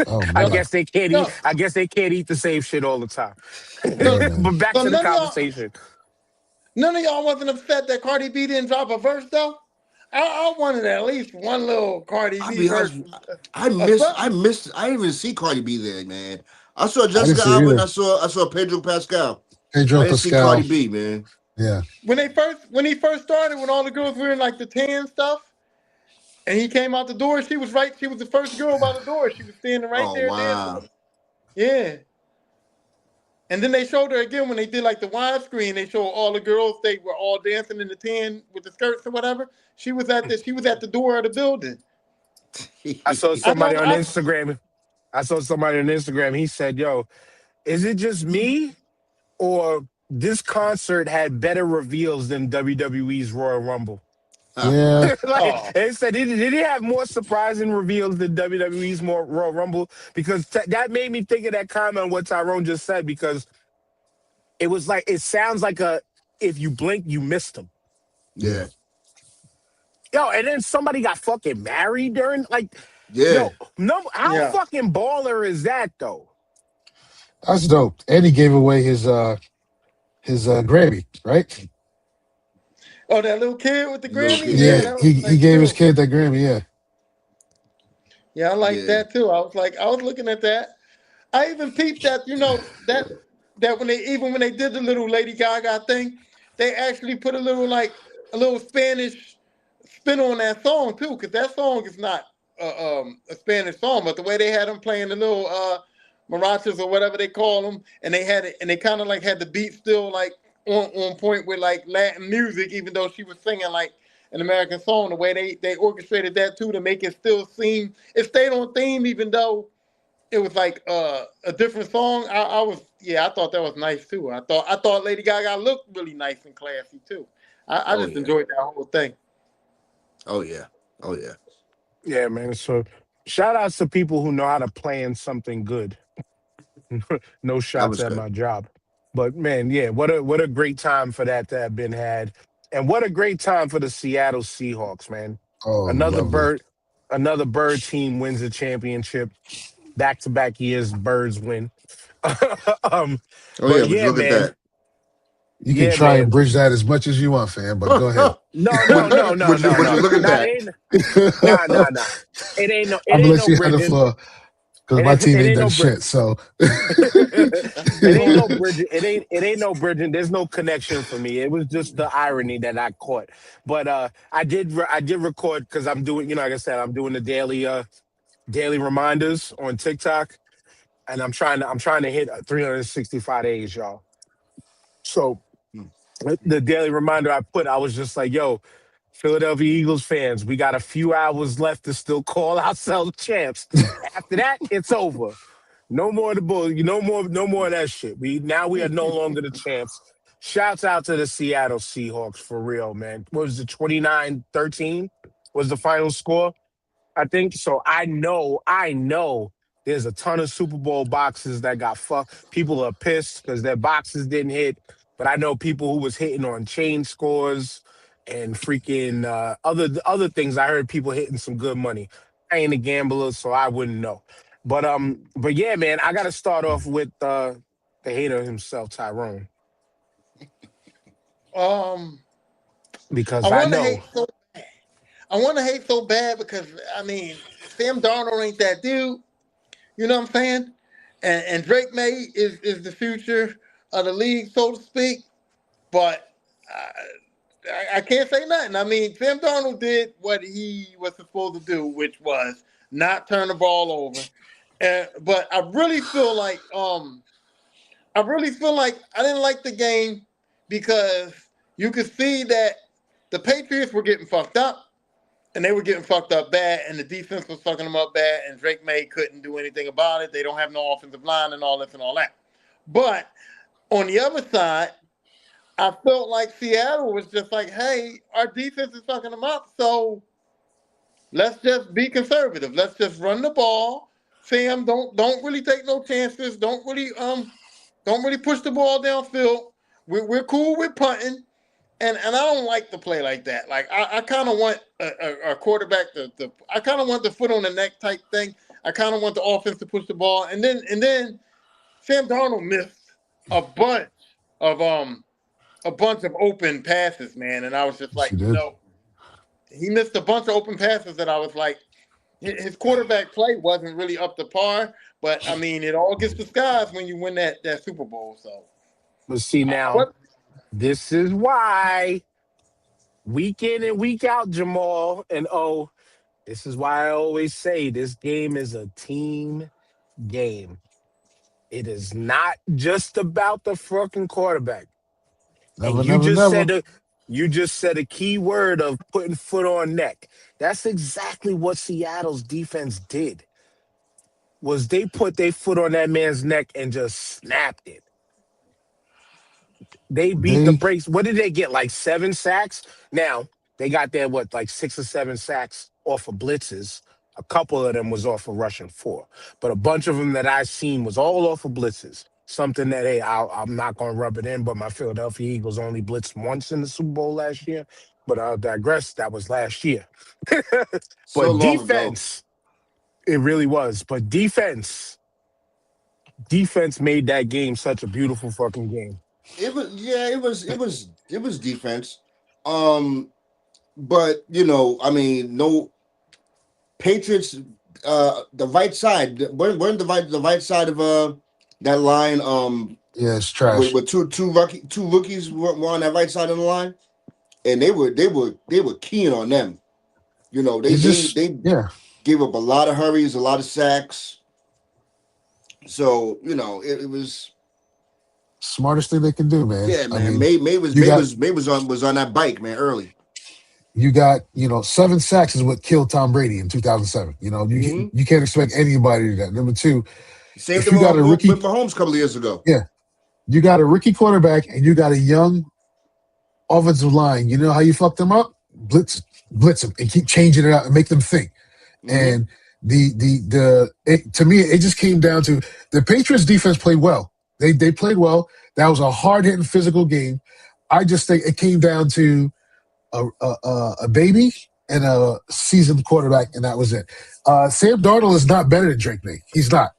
Oh I No, man. guess they can't eat. no, I guess they can't eat the same shit all the time. so, Yeah, man. But back so to the conversation. none of y'all wasn't upset that Cardi B didn't drop a verse though. I wanted at least one little Cardi I'll B be verse, honest. or something. I didn't even see Cardi B there, man. I saw I didn't Jessica see it Alba and either. I saw Pedro Pascal. I Pedro didn't see Cardi Pascal. B, man. Yeah. When he first started, when all the girls were in like the tan stuff, and he came out the door, she was right. She was the first girl by the door. She was standing right Oh there dancing. wow. Yeah. And then they showed her again when they did like the widescreen. They showed all the girls. They were all dancing in the tan with the skirts or whatever. She was at the door of the building. I saw I somebody know. on Instagram. I saw somebody on Instagram. He said, "Yo, is it just me, or this concert had better reveals than WWE's Royal Rumble?" Yeah. Like Oh, they said, did he have more surprising reveals than WWE's more Royal Rumble? Because that made me think of that comment on what Tyrone just said. Because it was like it sounds like a if you blink, you missed him. Yeah. Yeah. Yo, and then somebody got fucking married during like, Yeah. yo, no, how yeah. fucking baller is that though? That's dope. And he gave away his Grammy, right? Oh, that little kid with the Little Grammy. kid. Yeah, Yeah. Yeah. that was He nice gave his too. kid that Grammy. Yeah. Yeah, I like Yeah. that too. I was looking at that. I even peeped that. That when they did the little Lady Gaga thing, they actually put a little Spanish spin on that song too, because that song is not a Spanish song, but the way they had them playing the little marachas or whatever they call them, and they had it, and they kind of like had the beat still like on point with like Latin music, even though she was singing like an American song. The way they orchestrated that too to make it still seem it stayed on theme, even though it was like a different song. I thought that was nice too. I thought Lady Gaga looked really nice and classy too. I Oh just yeah. enjoyed that whole thing. Oh yeah. Oh yeah. Yeah, man. So shout outs to people who know how to plan something good. No That shots was at good. my job. But man, yeah, what a great time for that to have been had. And what a great time for the Seattle Seahawks, man. Oh, Another lovely. bird, another bird team wins a championship. Back to back years, birds win. um, Oh but yeah. Would you yeah, look at man. that? You can Yeah, try and man. bridge that as much as you want, fam, but go ahead. No, no, would no, no, would you no, would you no. look at Not that? in. Nah, nah, nah. It I'm gonna ain't let no you have the bridging. floor because my team It ain't ain't done no shit. So it ain't no bridging. It ain't no bridging. There's no connection for me. It was just the irony that I caught. But I did record because I'm doing, like I said, I'm doing the daily reminders on TikTok, and I'm trying to hit 365 days, y'all. So Hmm. the daily reminder I put, I was just like, yo, Philadelphia Eagles fans, we got a few hours left to still call ourselves champs. After that, it's over. No more of the bull. No more of that shit. We are no longer the champs. Shouts out to the Seattle Seahawks for real, man. What was it, 29-13 was the final score? I think so. I know There's a ton of Super Bowl boxes that got fucked. People are pissed because their boxes didn't hit. But I know people who was hitting on chain scores and freaking other things. I heard people hitting some good money. I ain't a gambler, so I wouldn't know. But yeah, man, I gotta start off with the hater himself, Tyrone, Um, I because I want to hate know. so I want to hate so bad because I mean Sam Darnold ain't that dude. You know what I'm saying? And Drake May is the future of the league, so to speak. But I can't say nothing. I mean, Sam Darnold did what he was supposed to do, which was not turn the ball over. But I really feel like I didn't like the game because you could see that the Patriots were getting fucked up. And they were getting fucked up bad, and the defense was fucking them up bad, and Drake May couldn't do anything about it. They don't have no offensive line and all this and all that. But on the other side, I felt like Seattle was just like, hey, our defense is fucking them up, so let's just be conservative. Let's just run the ball. Sam, don't really take no chances. Don't really push the ball downfield. We're cool with punting. And I don't like to play like that. Like I kind of want a quarterback to I kind of want the foot on the neck type thing. I kind of want the offense to push the ball. And then Sam Darnold missed a bunch of open passes, man. And I was just like, He did. he missed a bunch of open passes that I was like, his quarterback play wasn't really up to par. But I mean, it all gets disguised when you win that Super Bowl. So, But see now, what? this is why week in and week out, Jamal and this is why I always say this game is a team game. It is not just about the fucking quarterback. And Never, never, never. You just said a key word of putting foot on neck. That's exactly what Seattle's defense did. Was they put their foot on that man's neck and just snapped it. They beat the They brakes. What did they get? Like 7 sacks? Now, they got their, like 6 or 7 sacks off of blitzes. A couple of them was off of rushing 4. But a bunch of them that I seen was all off of blitzes. Something that, hey, I'm not going to rub it in, but my Philadelphia Eagles only blitzed once in the Super Bowl last year. But I'll digress. That was last year. So But long ago. defense, it really was. But defense made that game such a beautiful fucking game. It was defense. But I mean, no Patriots. The right side. We're in the right side of that line. yeah, it's trash. With two rookies were on that right side of the line, and they were keen on them. They gave up a lot of hurries, a lot of sacks. So it was Smartest thing they can do, man. yeah, man. I mean, May was on that bike, man, early. you got 7 sacks is what killed Tom Brady in 2007. You can't expect anybody to do that. Number 2, Same if thing you got a with rookie, Mahomes a couple of years ago. yeah, you got a rookie quarterback and you got a young offensive line. You know how you fuck them up? Blitz them and keep changing it out and make them think. And to me, it just came down to the Patriots defense played well. They played well. That was a hard hitting physical game. I just think it came down to a baby and a seasoned quarterback, and that was it. Sam Darnold is not better than Drake May. He's not.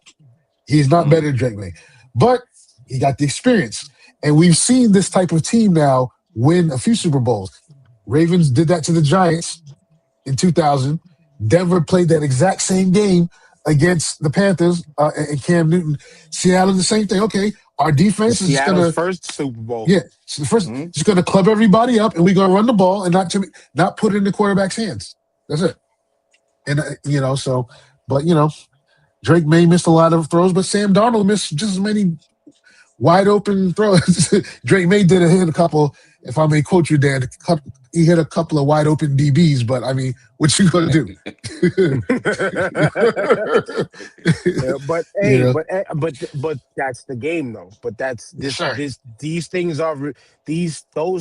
He's not better than Drake May, but he got the experience, and we've seen this type of team now win a few Super Bowls. Ravens did that to the Giants in 2000. Denver played that exact same game against the Panthers and Cam Newton. Seattle, the same thing. Okay, our defense is just going to first Super Bowl. Yeah, so the first just going to club everybody up, and we're going to run the ball and not put it in the quarterback's hands. That's it. And Drake May missed a lot of throws, but Sam Darnold missed just as many wide open throws. Drake May did hit a couple. If I may quote you, Dan, he hit a couple of wide open DBs. But I mean, what you gonna do? But that's the game, though. But that's this. Sure. Those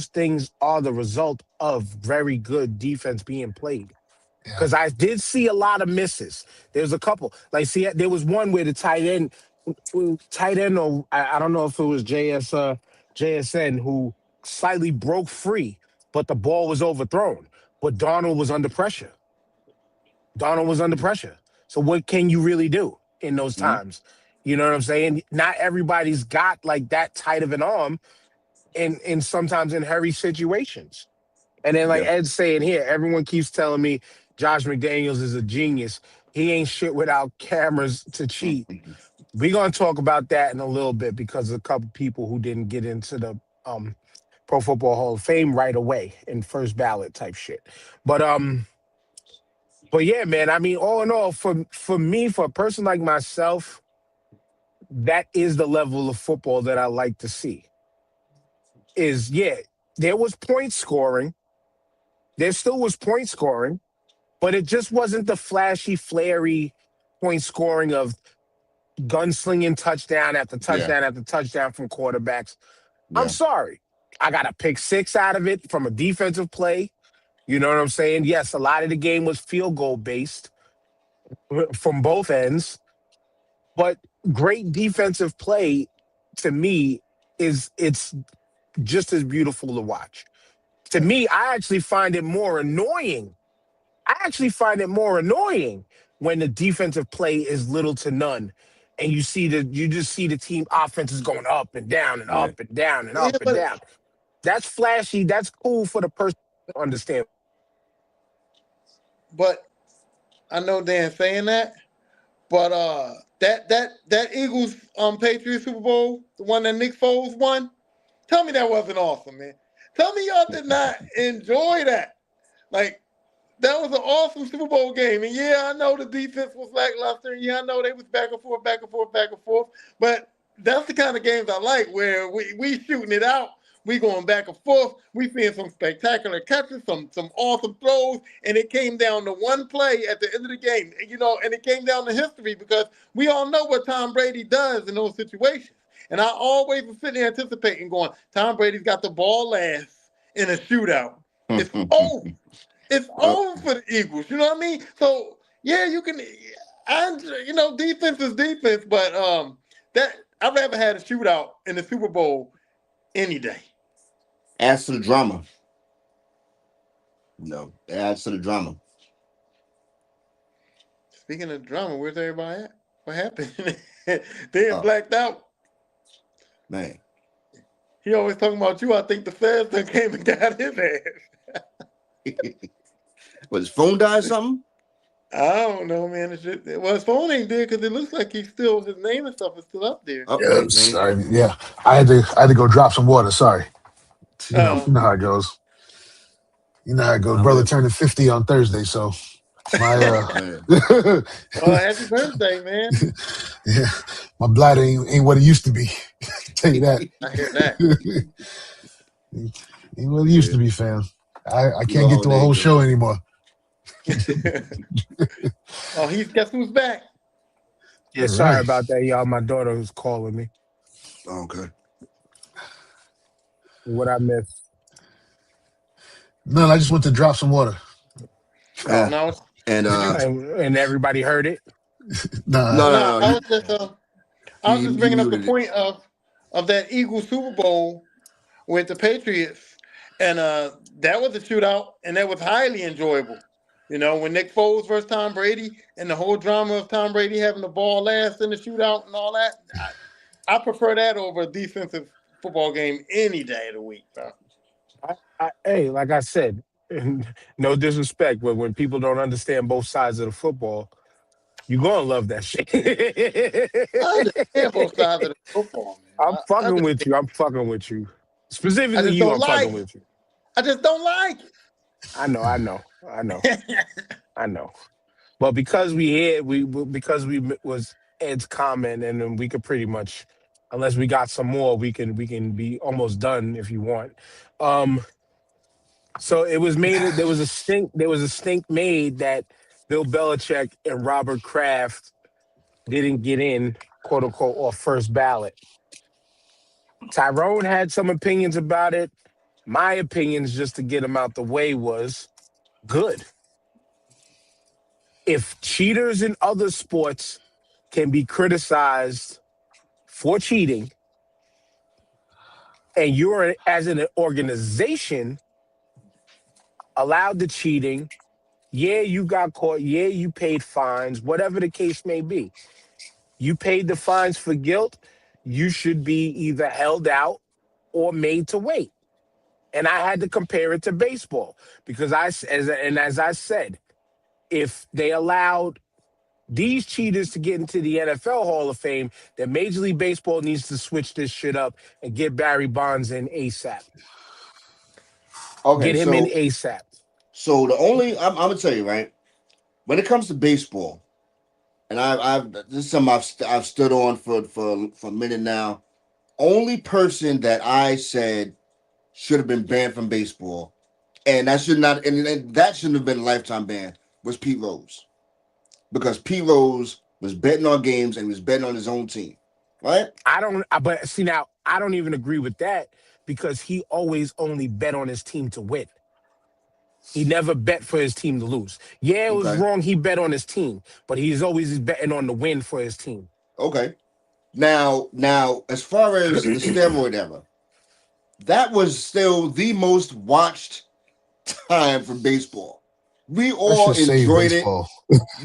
things are the result of very good defense being played. because I did see a lot of misses. There's a couple. Like, see, there was one where the tight end, or I don't know if it was JSN, who slightly broke free, but the ball was overthrown. But Darnold was under pressure. Darnold was under pressure. So what can you really do in those times? You know what I'm saying? Not everybody's got like that tight of an arm in sometimes in hurry situations. And then like Yeah. Ed's saying here, everyone keeps telling me Josh McDaniels is a genius. He ain't shit without cameras to cheat. We're gonna talk about that in a little bit because of a couple people who didn't get into the Pro Football Hall of Fame right away in first ballot type shit. But yeah, man, I mean, all in all, for me, for a person like myself, that is the level of football that I like to see. Is there was point scoring. There still was point scoring, but it just wasn't the flashy, flary point scoring of gunslinging touchdown after touchdown after touchdown from quarterbacks. Yeah. I'm sorry. I got a pick six out of it from a defensive play. You know what I'm saying? Yes, a lot of the game was field goal based from both ends, but great defensive play to me it's just as beautiful to watch. To me, I actually find it more annoying. When the defensive play is little to none, and you just see the team offenses going up and down and up and down and Yeah, up and down. That's flashy. That's cool for the person to understand. but I know Dan saying that, but that Eagles Patriots Super Bowl, the one that Nick Foles won, tell me that wasn't awesome, man. Tell me y'all did not enjoy that. Like, that was an awesome Super Bowl game. And yeah, I know the defense was lackluster. And yeah, I know they was back and forth, back and forth, back and forth. But that's the kind of games I like, where we shooting it out. We going back and forth. We seeing some spectacular catches, some awesome throws, and it came down to one play at the end of the game. And it came down to history, because we all know what Tom Brady does in those situations. And I always was sitting there anticipating, going, Tom Brady's got the ball last in a shootout. It's over. It's over for the Eagles. You know what I mean? So yeah, you can. Defense is defense, but that I've ever had a shootout in the Super Bowl any day. Adds to the drama. No, it adds to the drama. Speaking of drama, where's everybody at? What happened? They blacked out. Man. He always talking about you. I think the feds done came and got his ass. Was his phone died or something? I don't know, man. His phone ain't dead, because it looks like his name and stuff is still up there. Yes, I had to go drop some water. Sorry. You know how it goes. Brother turning 50 on Thursday, so my happy birthday, man. Yeah, my bladder ain't what it used to be. Tell you that. I hear that. Ain't what it used to be, fam. I can't get to a whole show anymore. Guess who's back? Yeah, sorry about that, y'all. My daughter was calling me. Oh, okay. What I missed? No, I just went to drop some water. No. And everybody heard it? No. I was just bringing up the point of that Eagles Super Bowl with the Patriots, and that was a shootout, and that was highly enjoyable. When Nick Foles versus Tom Brady, and the whole drama of Tom Brady having the ball last in the shootout and all that, I prefer that over a defensive football game any day of the week, bro. Hey, like I said, no disrespect, but when people don't understand both sides of the football, you're gonna love that shit. I understand both sides of the football, man. I'm fucking with you. Specifically you, I'm fucking with you. I just don't like it. I know. But because we was Ed's comment, and then we could pretty much, unless we got some more, we can be almost done if you want. So it was made. There was a stink made that Bill Belichick and Robert Kraft didn't get in, quote unquote, off first ballot. Tyrone had some opinions about it. My opinions, just to get him out the way, was good. if cheaters in other sports can be criticized for cheating, and you're as an organization allowed the cheating, yeah, you got caught, yeah, you paid fines, whatever the case may be. You paid the fines for guilt, you should be either held out or made to wait. And I had to compare it to baseball because as I said, if they allowed these cheaters to get into the NFL Hall of Fame, then Major League Baseball needs to switch this shit up and get Barry Bonds in ASAP. Okay, Get him in ASAP. so I'm gonna tell you, right, when it comes to baseball, and I've this is something I've stood on for a minute now. Only person that I said should have been banned from baseball, and that should not, and that shouldn't have been a lifetime ban, was Pete Rose, because Pete Rose was betting on games and he was betting on his own team, right? But see now, I don't even agree with that because he always only bet on his team to win. He never bet for his team to lose. Yeah, it was Okay. wrong. He bet on his team, but he's always betting on the win for his team. Okay. Now, as far as the steroid era, that was still the most watched time for baseball. We all enjoyed it.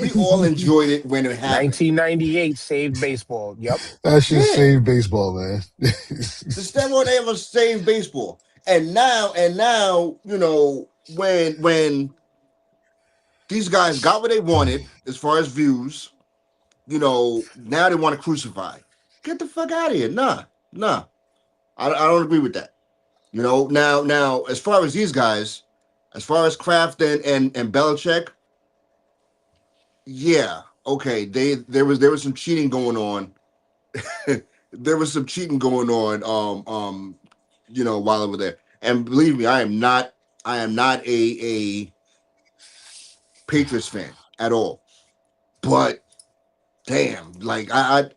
We all enjoyed it when it happened. 1998 saved baseball. Yep. That shit saved baseball, man. The steroid era saved baseball. And now, you know, when these guys got what they wanted as far as views, you know, now they want to crucify. Get the fuck out of here. Nah. I don't agree with that. You know, now as far as these guys, as far as Kraft and Belichick, yeah, okay, there was some cheating going on. There was some cheating going on you know, while over there. And believe me, I am not a Patriots fan at all. But damn, like I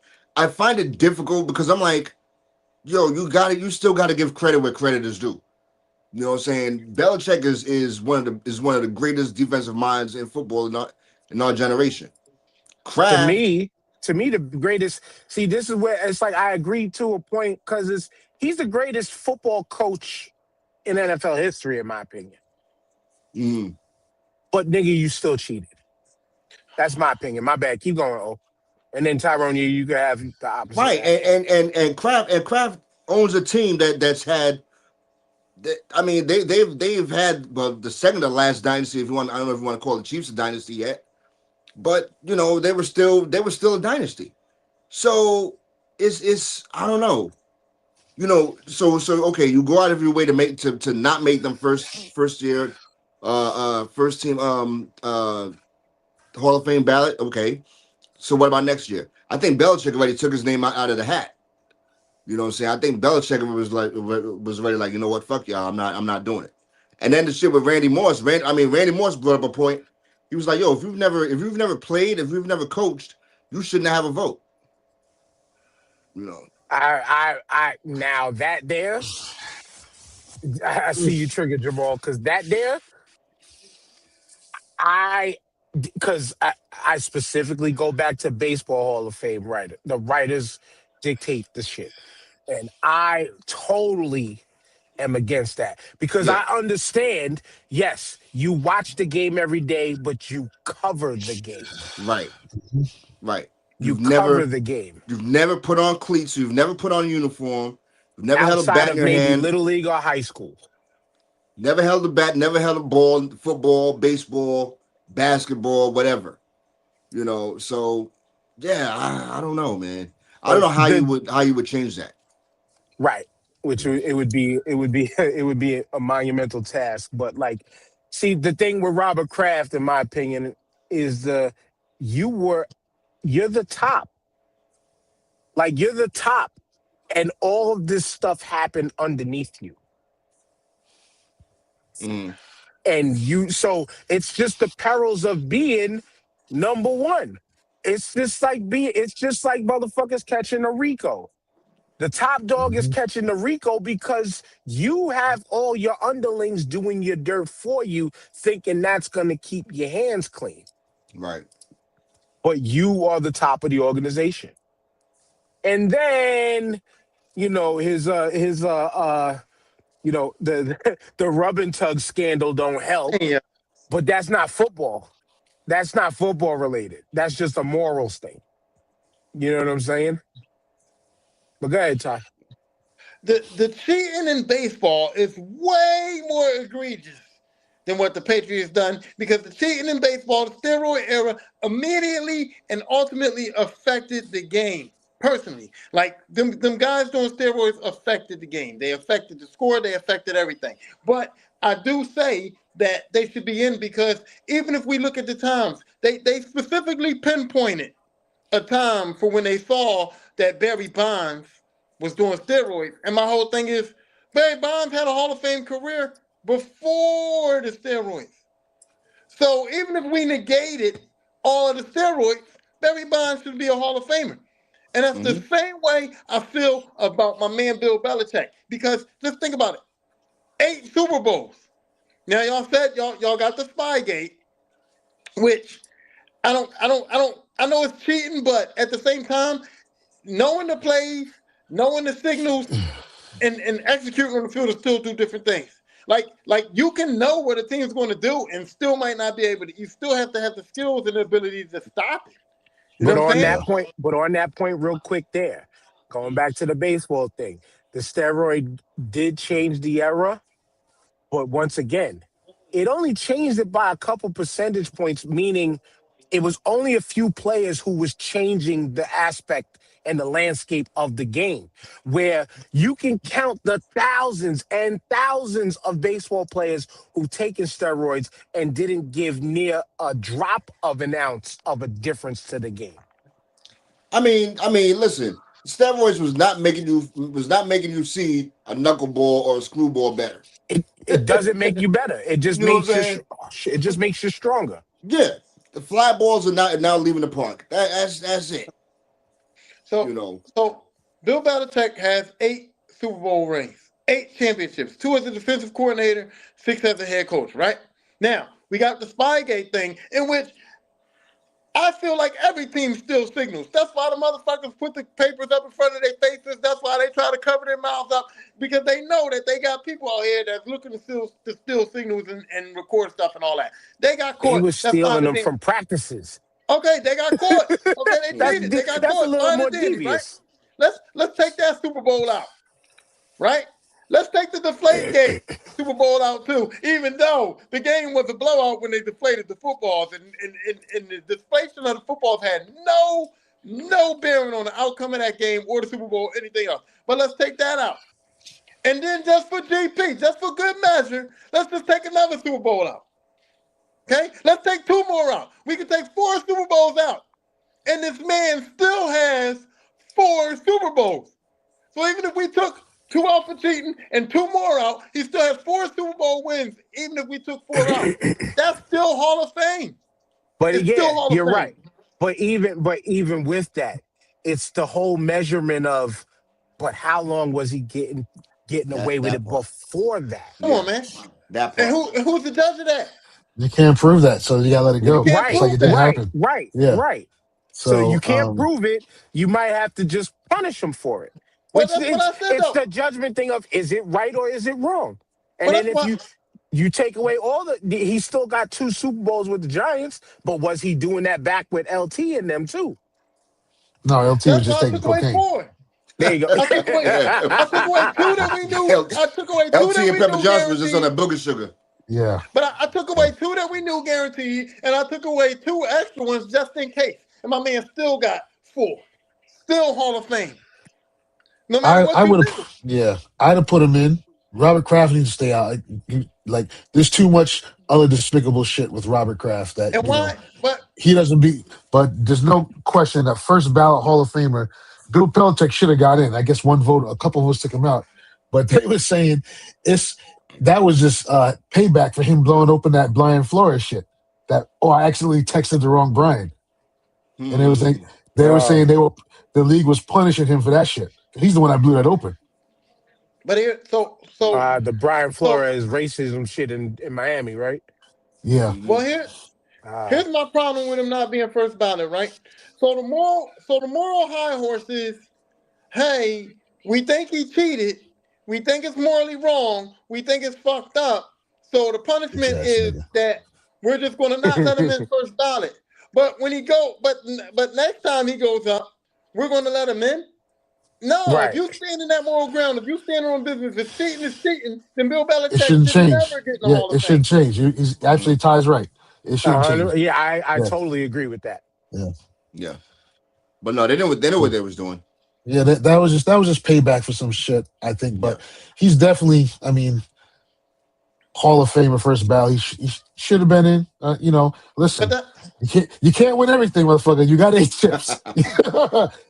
find it difficult because I'm like, yo, you still gotta give credit where credit is due. You know what I'm saying? Belichick is one of the greatest defensive minds in football in our generation. To Kraft, me, the greatest. See, this is where it's like I agree to a point because he's the greatest football coach in NFL history, in my opinion. But nigga, you still cheated. That's my opinion. My bad. Keep going, O. And then Tyrone, you can have the opposite. Right, and Kraft owns a team that's had. I mean, they've had the second to last dynasty. If you want, I don't know if you want to call the Chiefs a dynasty yet, but you know they were still a dynasty. So it's I don't know, you know. So okay, you go out of your way to not make them first year, first team Hall of Fame ballot. Okay, so what about next year? I think Belichick already took his name out of the hat. You know what I'm saying? I think Belichick was ready, like, you know what, fuck y'all, I'm not doing it. And then the shit with Randy Moss. Randy Moss brought up a point. He was like, yo, if you've never played, if you've never coached, you shouldn't have a vote. You know. I now that there, I see you trigger Jamal because that there, because I specifically go back to Baseball Hall of Fame writer. The writers dictate the shit. And I totally am against that because I understand, yes, you watch the game every day, but you cover the game. Right. You cover the game. You've never put on cleats. You've never put on a uniform. You've never held a bat in your maybe hand. Little League or high school. Never held a bat, never held a ball, football, baseball, basketball, whatever. You know, so yeah, I don't know, man. I don't know how you would change that. Right. Which it would be a monumental task. But like, see, the thing with Robert Kraft, in my opinion, is you're the top. Like you're the top. And all of this stuff happened underneath you. And so it's just the perils of being number one. It's just like motherfuckers catching a Rico. The top dog is catching the Rico because you have all your underlings doing your dirt for you, thinking that's going to keep your hands clean. Right. but you are the top of the organization. And then, the the rub and tug scandal don't help, Yeah. but that's not football. That's not football related. That's just a morals thing. You know what I'm saying? But go ahead, Ty. The cheating in baseball is way more egregious than what the Patriots done because the cheating in baseball, the steroid era, immediately and ultimately affected the game personally. Like them guys doing steroids affected the game. They affected the score. They affected everything. But I do say that they should be in because even if we look at the times, they specifically pinpointed a time for when they saw that Barry Bonds was doing steroids. And my whole thing is Barry Bonds had a Hall of Fame career before the steroids. So even if we negated all of the steroids, Barry Bonds should be a Hall of Famer. And that's the same way I feel about my man Bill Belichick. Because just think about it. 8 Super Bowls. Now y'all said y'all got the Spygate, which I know it's cheating, but at the same time, knowing the plays, knowing the signals, and executing on the field are still two different things. Like you can know what a team's going to do and still might not be able to. You still have to have the skills and the ability to stop it. You But know what I'm on saying? that point, real quick there, going back to the baseball thing, the steroid did change the era, but once again, it only changed it by a couple percentage points, meaning it was only a few players who was changing the aspect and the landscape of the game, where you can count the thousands and thousands of baseball players who taken steroids and didn't give near a drop of an ounce of a difference to the game. Listen, steroids was not making you see a knuckleball or a screwball better. It doesn't make you better. It just You know what I'm makes saying? it just makes you stronger. Yeah. The fly balls are now leaving the park. That's it. So You know. so Bill Belichick has 8 Super Bowl rings, 8 championships, 2 as a defensive coordinator, 6 as a head coach. Right now, we got the Spygate thing, in which I feel like every team still signals. That's why the motherfuckers put the papers up in front of their faces. That's why they try to cover their mouths up, because they know that they got people out here that's looking to steal signals and record stuff and all that. They got He caught. was That's fine stealing and them dandy. from practices. Okay, they got caught. Okay, they cheated. They got That's a caught. little Fine more and dandy, right? devious. Let's take that Super Bowl out, right? Let's take the Deflategate Super Bowl out too, even though the game was a blowout when they deflated the footballs, and the deflation of the footballs had no bearing on the outcome of that game or the Super Bowl or anything else. But let's take that out. And then just for GP, just for good measure, let's just take another Super Bowl out. Okay? Let's take 2 more out. We can take 4 Super Bowls out. And this man still has 4 Super Bowls. So even if we took 2 out for cheating and 2 more out, he still has 4 Super Bowl wins, even if we took 4 out. That's still Hall of Fame. But It's still yeah, Hall of you're Fame. right. But even with that, it's the whole measurement of, but how long was he getting away with That it part. before that? Come on, man. That part. And who's the judge of that? You can't prove that, so you gotta let it You go. can't It's like prove it didn't that. happen. Yeah. Right. So So you can't prove it. You might have to just punish him for it. Well, Which that's what I said, it's though. the judgment thing of, is it right or is it wrong? And Well, then that's if what. you take away he still got 2 Super Bowls with the Giants, but was he doing that back with LT and them too? no, LT was That's just why I taking took away cocaine. 4. There you go. I took away 2 that we knew. I took away 2 LT that and we Pepper knew Johnson was just on guaranteed. that booger sugar. Yeah. But I took away 2 that we knew guaranteed, and I took away 2 extra ones just in case. And my man still got 4. Still Hall of Fame. No matter what I you would do. have, yeah, I'd have put him in. Robert Kraft needs to stay out. Like, there's too much other despicable shit with Robert Kraft that, And why? But he doesn't beat. But there's no question that first ballot Hall of Famer, Bill Belichick should have got in. I guess 1 vote, a couple votes took him out. But they were saying that was just payback for him blowing open that Brian Flores shit. I accidentally texted the wrong Brian. And they were saying the league was punishing him for that shit. He's the one that blew that open. But here, The Brian so Flores racism shit in Miami, right? Yeah. well here, Here's my problem with him not being first ballot, right? So the moral high horse is, hey, we think he cheated. We think it's morally wrong. We think it's fucked up. So the Bitch punishment ass is nigga. that we're just going to not let him in first ballot. But when but next time he goes up, we're going to let him in. No, if Right. you stand in that moral ground, if you stand on business, if cheating is cheating, then Bill It Belichick shouldn't should change. never get in the Yeah, Hall it of Fame. shouldn't change. He's actually Ty's right. It shouldn't change. Yeah, I Yeah, totally agree with that. yeah. Yeah, but no, they know what they was doing. Yeah, that was just payback for some shit, I think. Yeah, But he's definitely, I mean, Hall of Famer first ballot. He should have been in. But Listen, that you can't win everything, motherfucker. You got 8 chips.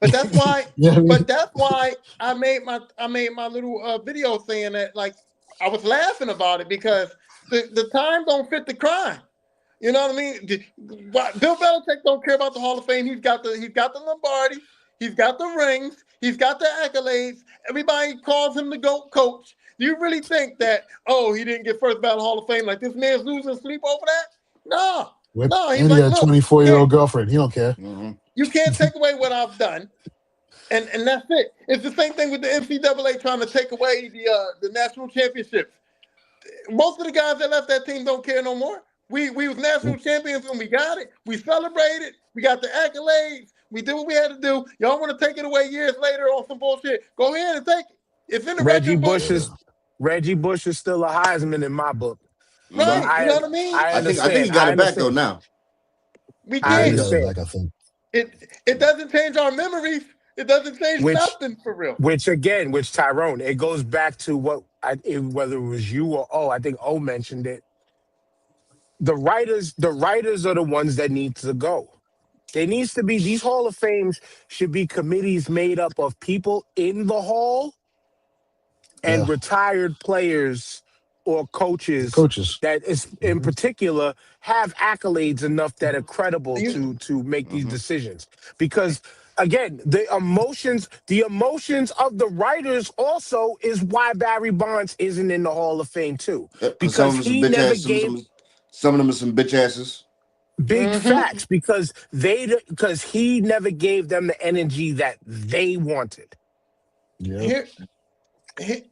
But that's why. Yeah, I mean, But that's why I made my little video saying that, like, I was laughing about it because the time don't fit the crime. You know what I mean? Bill Belichick don't care about the Hall of Fame. He's got the Lombardi. He's got the rings. He's got the accolades. Everybody calls him the GOAT coach. Do you really think that, he didn't get first ballot Hall of Fame, like this man's losing sleep over that? No. No, he's and he like, had a look, 24-year-old girlfriend. He don't care. mm-hmm. you can't take away what I've done. And that's it. It's the same thing with the NCAA trying to take away the national championships. Most of the guys that left that team don't care no more. We was national champions when we got it. We celebrated. We got the accolades. We did what we had to do. Y'all want to take it away years later on some bullshit? Go ahead and take it. It's in the record books. Reggie Bush is still a Heisman in my book. Mm-hmm. So Right? You know what I mean? I I think understand. he got it back though now. We I Yeah, he can't. got it understand. back, I think. It doesn't change our memories. It doesn't change nothing for real. Which Tyrone, it goes back to whether it was you or I think O mentioned it. The writers are the ones that need to go. There needs to be, these Hall of Fames should be committees made up of people in the Hall and Yeah, retired players or the coaches coaches. that is in particular have accolades enough that are credible You, to make these Mm-hmm. decisions. Because again, the emotions of the writers also is why Barry Bonds isn't in the Hall of Fame too. Because some of Because them are some he bitch never asses. gave Some of them are some bitch asses. big mm-hmm. facts because he never gave them the energy that they wanted. Yeah,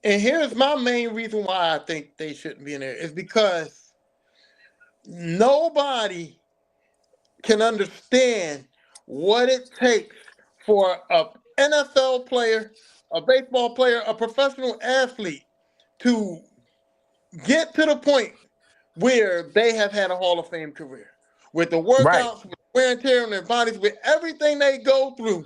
Here's my main reason why I think they shouldn't be in there is because nobody can understand what it takes for a NFL player, a baseball player, a professional athlete to get to the point where they have had a Hall of Fame career. With the Right. workouts, with wear and tear on their bodies, with everything they go through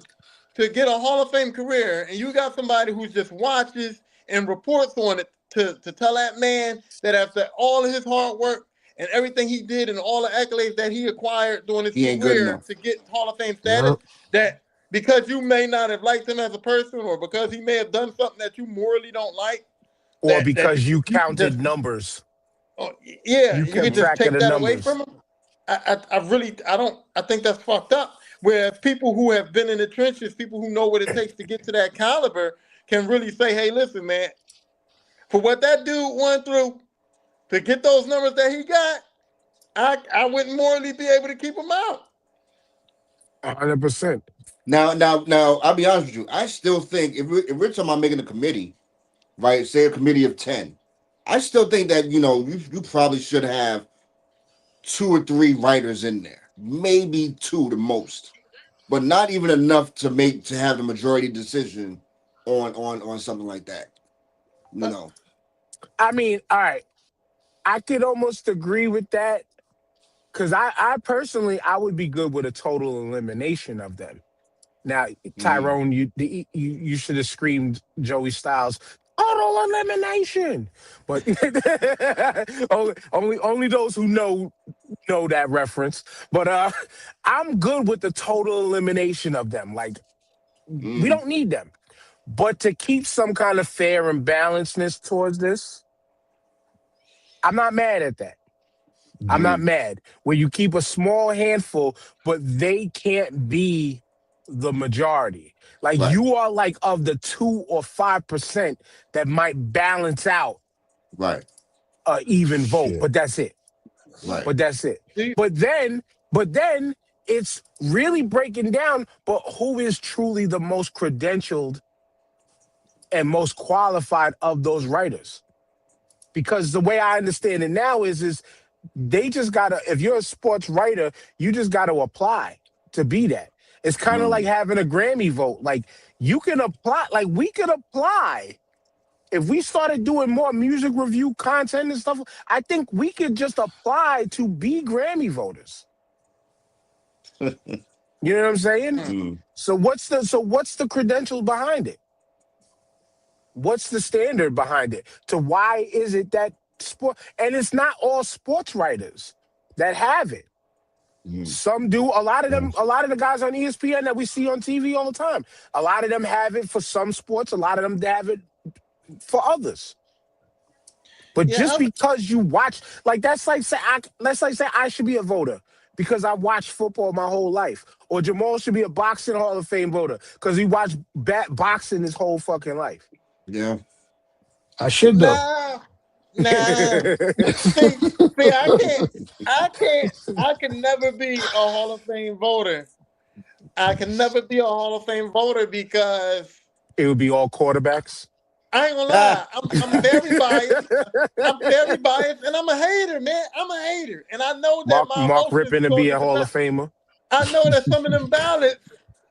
to get a Hall of Fame career, and you got somebody who just watches and reports on it to tell that man that after all of his hard work and everything he did and all the accolades that he acquired during his He ain't good career enough. to get Hall of Fame yeah. status, that because you may not have liked him as a person or because he may have done something that you morally don't like, Or that because you you can just, counted numbers. yeah, You you kept could just track of take the that away numbers. from him. I think that's fucked up. Whereas people who have been in the trenches, people who know what it takes to get to that caliber, can really say, "Hey, listen, man, for what that dude went through to get those numbers that he got, I wouldn't morally be able to keep him out." 100%. Now, I'll be honest with you. I still think if we're talking about making a committee, right? Say a committee of 10, I still think that you probably should have 2 or 3 writers in there, maybe 2 the most, but not even enough to have the majority decision on something like that. I mean, all right. I could almost agree with that because I personally I would be good with a total elimination of them. Now, Tyrone, you should have screamed Joey Styles total elimination, but only those who know that reference. But I'm good with the total elimination of them. Like we don't need them, but to keep some kind of fair and balancedness towards this, I'm not mad at that. I'm not mad. Where you keep a small handful, but they can't be the majority. Like Right. you are like of the 2 or 5% that might balance out Right. an even vote, Shit. but that's it. Right. But that's it. See, But then it's really breaking down. But who is truly the most credentialed and most qualified of those writers? Because the way I understand it now is they just gotta. If you're a sports writer, you just gotta apply to be that. It's kind of like having a Grammy vote. Like you can apply. Like we could apply. If we started doing more music review content and stuff, I think we could just apply to be Grammy voters. You know what I'm saying? Mm. So what's the credentials behind it? What's the standard behind it? To why is it that sport? And it's not all sports writers that have it. Some do. A lot of the guys on ESPN that we see on TV all the time, a lot of them have it for some sports. A lot of them have it for others. But just because you watch, like let's say I should be a voter because I watched football my whole life, or Jamal should be a boxing Hall of Fame voter because he watched boxing his whole fucking life. Yeah, I should though. Nah. see, I can never be a Hall of Fame voter. I can never be a Hall of Fame voter because it would be all quarterbacks. I ain't gonna lie. I'm very biased. I'm very biased, and I'm a hater, man. I'm a hater, and I know that Mark Rippon to be a Hall of Famer. I know that some of them ballots,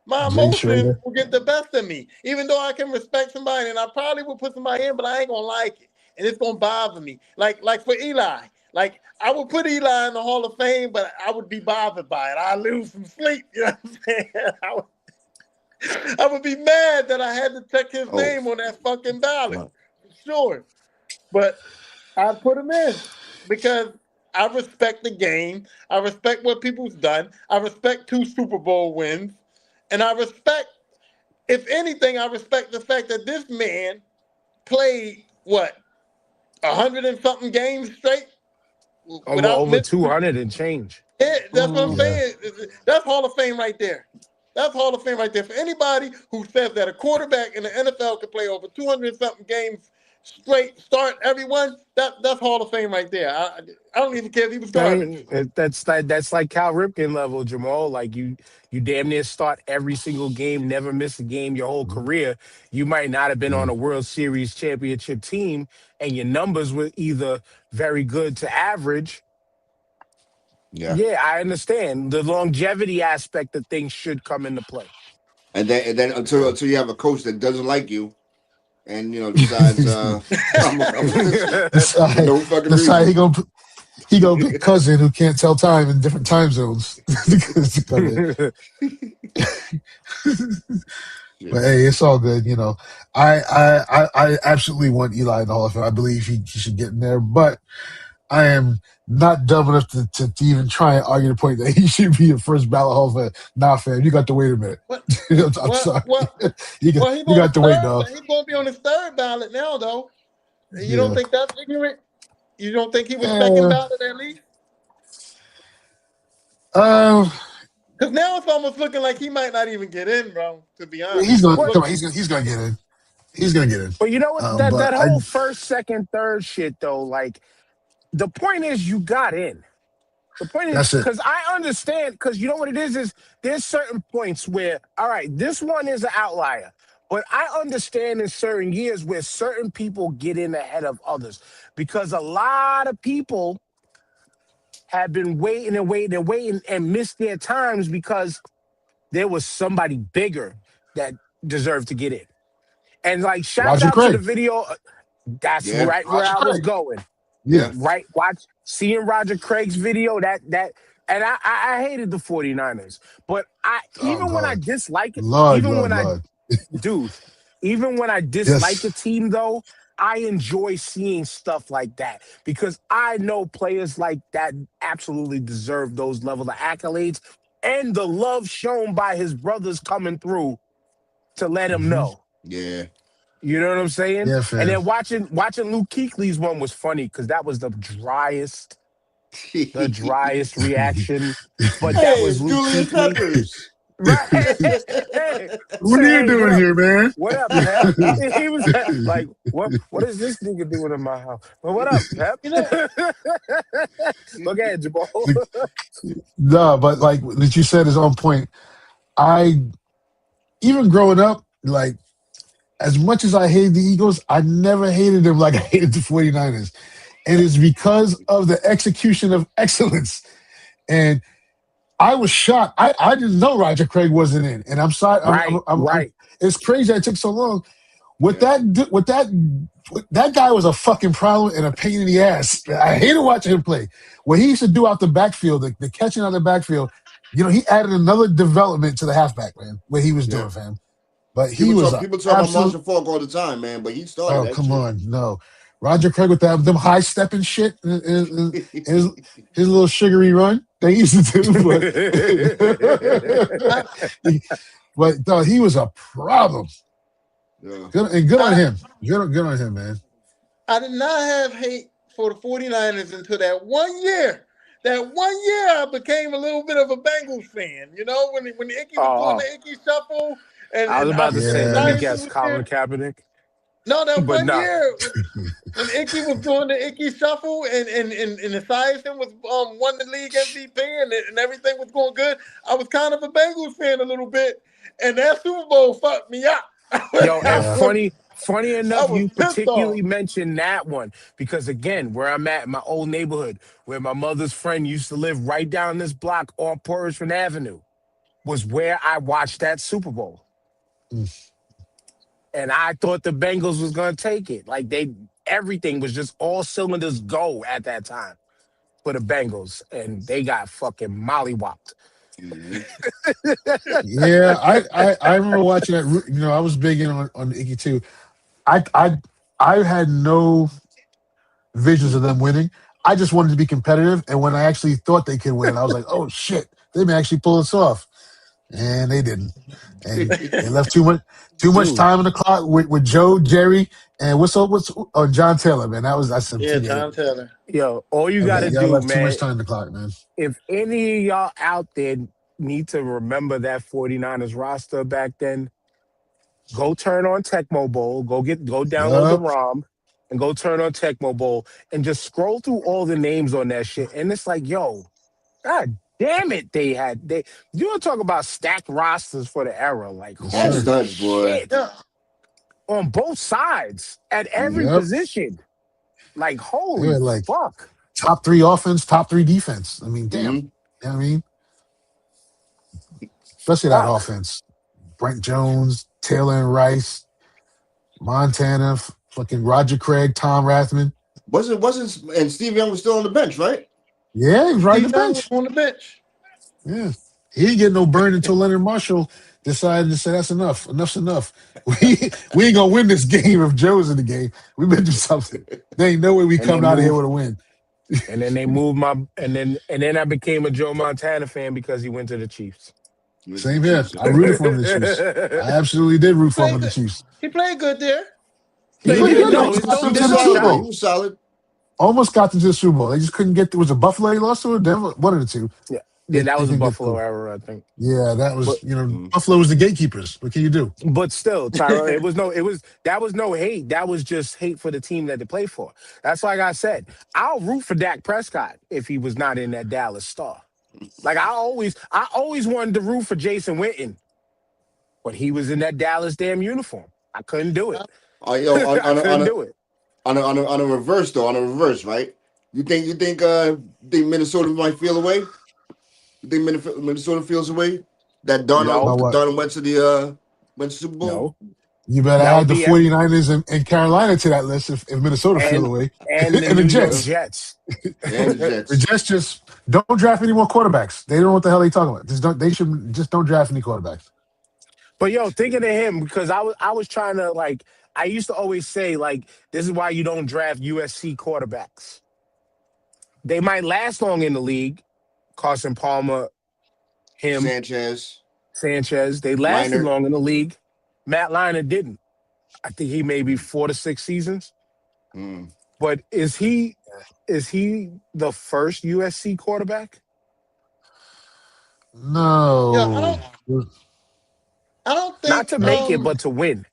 my emotions will get the best of me. Even though I can respect somebody, and I probably will put somebody in, but I ain't gonna like it, and it's gonna bother me. Like for Eli, like I would put Eli in the Hall of Fame, but I would be bothered by it. I lose some sleep. You know what I'm saying? I would be mad that I had to check his name on that fucking ballot. For sure. But I put him in because I respect the game. I respect what people's done. I respect 2 Super Bowl wins. And I respect, if anything, I respect the fact that this man played, 100 and something games straight? Over 200 and change. Yeah, that's what I'm saying. That's Hall of Fame right there. That's Hall of Fame right there. For anybody who says that a quarterback in the NFL can play over 200 something games straight, start everyone, that's Hall of Fame right there. I don't even care if he was garbage. That's like Cal Ripken level, Jamal. Like you damn near start every single game, never miss a game your whole career. You might not have been on a World Series championship team, and your numbers were either very good to average. Yeah, I understand. The longevity aspect of things should come into play. And then until you have a coach that doesn't like you, and decides no fucking reason. he gonna pick cousin who can't tell time in different time zones. But hey, it's all good. I absolutely want Eli in the Hall of Fame. I believe he should get in there, but I am not dumb enough to even try and argue the point that he should be a first ballot Hall of Fame. Nah, fam, you got to wait a minute. I'm sorry. You got to wait, dog. He's going to be on his 3rd ballot now, though. You don't think that's ignorant? You don't think he was 2nd ballot at least? Because now it's almost looking like he might not even get in, bro, to be honest. He's going to get in. He's going to get in. But you know what? That whole 1st, 2nd, 3rd shit, though, like, the point is you got in. The point is, because I understand, because you know what it is there's certain points where, all right, this one is an outlier. But I understand in certain years where certain people get in ahead of others. Because a lot of people have been waiting and missed their times because there was somebody bigger that deserved to get in. And like, shout out to the video. That's right where I was going. Yeah. Right. Seeing Roger Craig's video, and I hated the 49ers. But when I dislike it, even when I dislike a team though, I enjoy seeing stuff like that because I know players like that absolutely deserve those level of accolades and the love shown by his brothers coming through to let him know. Yeah. You know what I'm saying? Yeah, fam. And then watching Luke Kuechly's one was funny because that was the driest reaction. But that was Luke Julius Kuechly. Peppers. Right. Hey, What say, are you hey, doing here, man? what up, Pep? He was like, what is this nigga doing in my house? Well, what up, Pep? You know, Look at Jamal. No, but like what you said is on point. I even growing up, like as much as I hated the Eagles, I never hated them like I hated the 49ers. And it's because of the execution of excellence. And I was shocked. I didn't know Roger Craig wasn't in. And I'm sorry. Right, right. It's crazy that it took so long. With Yeah. that guy was a fucking problem and a pain in the ass. I hated watching him play. What he used to do out the backfield, the catching out the backfield, he added another development to the halfback, man, what he was Yeah. doing, fam. But he was an People talk about absolute. Marshall Falk all the time, man, but he started Oh, that come shit. on. No. Roger Craig with them high stepping shit and his little sugary run they used to do. But no, he was a problem. Yeah. Good on him. Good on him, man. I did not have hate for the 49ers until that 1 year. That 1 year, I became a little bit of a Bengals fan. You know, when Icky was doing the Icky shuffle, I was about to say, let me guess, was Colin there. Kaepernick. No, that But 1 no. year when Icky was doing the Icky shuffle and Esiason was won the league MVP and everything was going good, I was kind of a Bengals fan a little bit, and that Super Bowl fucked me up. Yo, and funny enough, you pissed particularly off. mentioned that one because again, where I'm at, my old neighborhood, where my mother's friend used to live, right down this block on Port Richmond Avenue, was where I watched that Super Bowl. And I thought the Bengals was gonna take it. Like everything was just all cylinders go at that time for the Bengals, and they got fucking mollywopped. Yeah, I remember watching that. I was big in on Icky too. I had no visions of them winning. I just wanted to be competitive, and when I actually thought they could win, I was like, "Oh shit, they may actually pull this off," and they didn't. And they left too much time on the clock with Joe, Jerry, and what's John Taylor, man. That's John Taylor. Yo, all you gotta y'all do, left too man. much time on the clock, man. If any of y'all out there need to remember that 49ers roster back then, go turn on Tecmo Bowl, go download the ROM, and go turn on Tecmo Bowl and just scroll through all the names on that shit. And it's like, yo, god damn it, you want to talk about stacked rosters for the era, like All studs, boy. shit. On both sides at every position. Like, holy fuck. Top 3 offense, top 3 defense. I mean, damn. You know what I mean? Especially that offense. Brent Jones, Taylor and Rice, Montana, fucking Roger Craig, Tom Rathman. And Steve Young was still on the bench, right? Yeah, he was right on the bench. On the bench. Yeah. He didn't get no burn until Leonard Marshall decided to say, that's enough. Enough's enough. We ain't gonna win this game if Joe's in the game. We better do something. There ain't no way we come out of here with a win. And then they moved and then I became a Joe Montana fan because he went to the Chiefs. Same here. I rooted for him in the Chiefs. I absolutely did root for him in the Chiefs. He played good there. He played good. He was solid. Almost got to the Super Bowl. They just couldn't get. Was it Buffalo he lost to or Denver? One of the two. Yeah, that was a Buffalo era, I think. Yeah, that was. Buffalo was the gatekeepers. What can you do? But still, Tyra, that was no hate. That was just hate for the team that they play for. That's like I said. I'll root for Dak Prescott if he was not in that Dallas Star. Like I always wanted to root for Jason Witten, but he was in that Dallas damn uniform. I couldn't do it. I couldn't do it. On a reverse, right? You think Minnesota might feel away? You think Minnesota feels away that Darnold went to the Super Bowl? No. You better add the 49ers and Carolina to that list if Minnesota feel away. And the Jets. The Jets just don't draft any more quarterbacks. They don't know what the hell they're talking about. They should just don't draft any quarterbacks. But yo, thinking of him, because I was trying to I used to always say this is why you don't draft USC quarterbacks. They might last long in the league. Carson Palmer, him, Sanchez. They lasted long in the league. Matt Leinart didn't. I think he maybe 4 to 6 seasons. But is he the first USC quarterback? No. Yeah, I don't think Not to make it, but to win.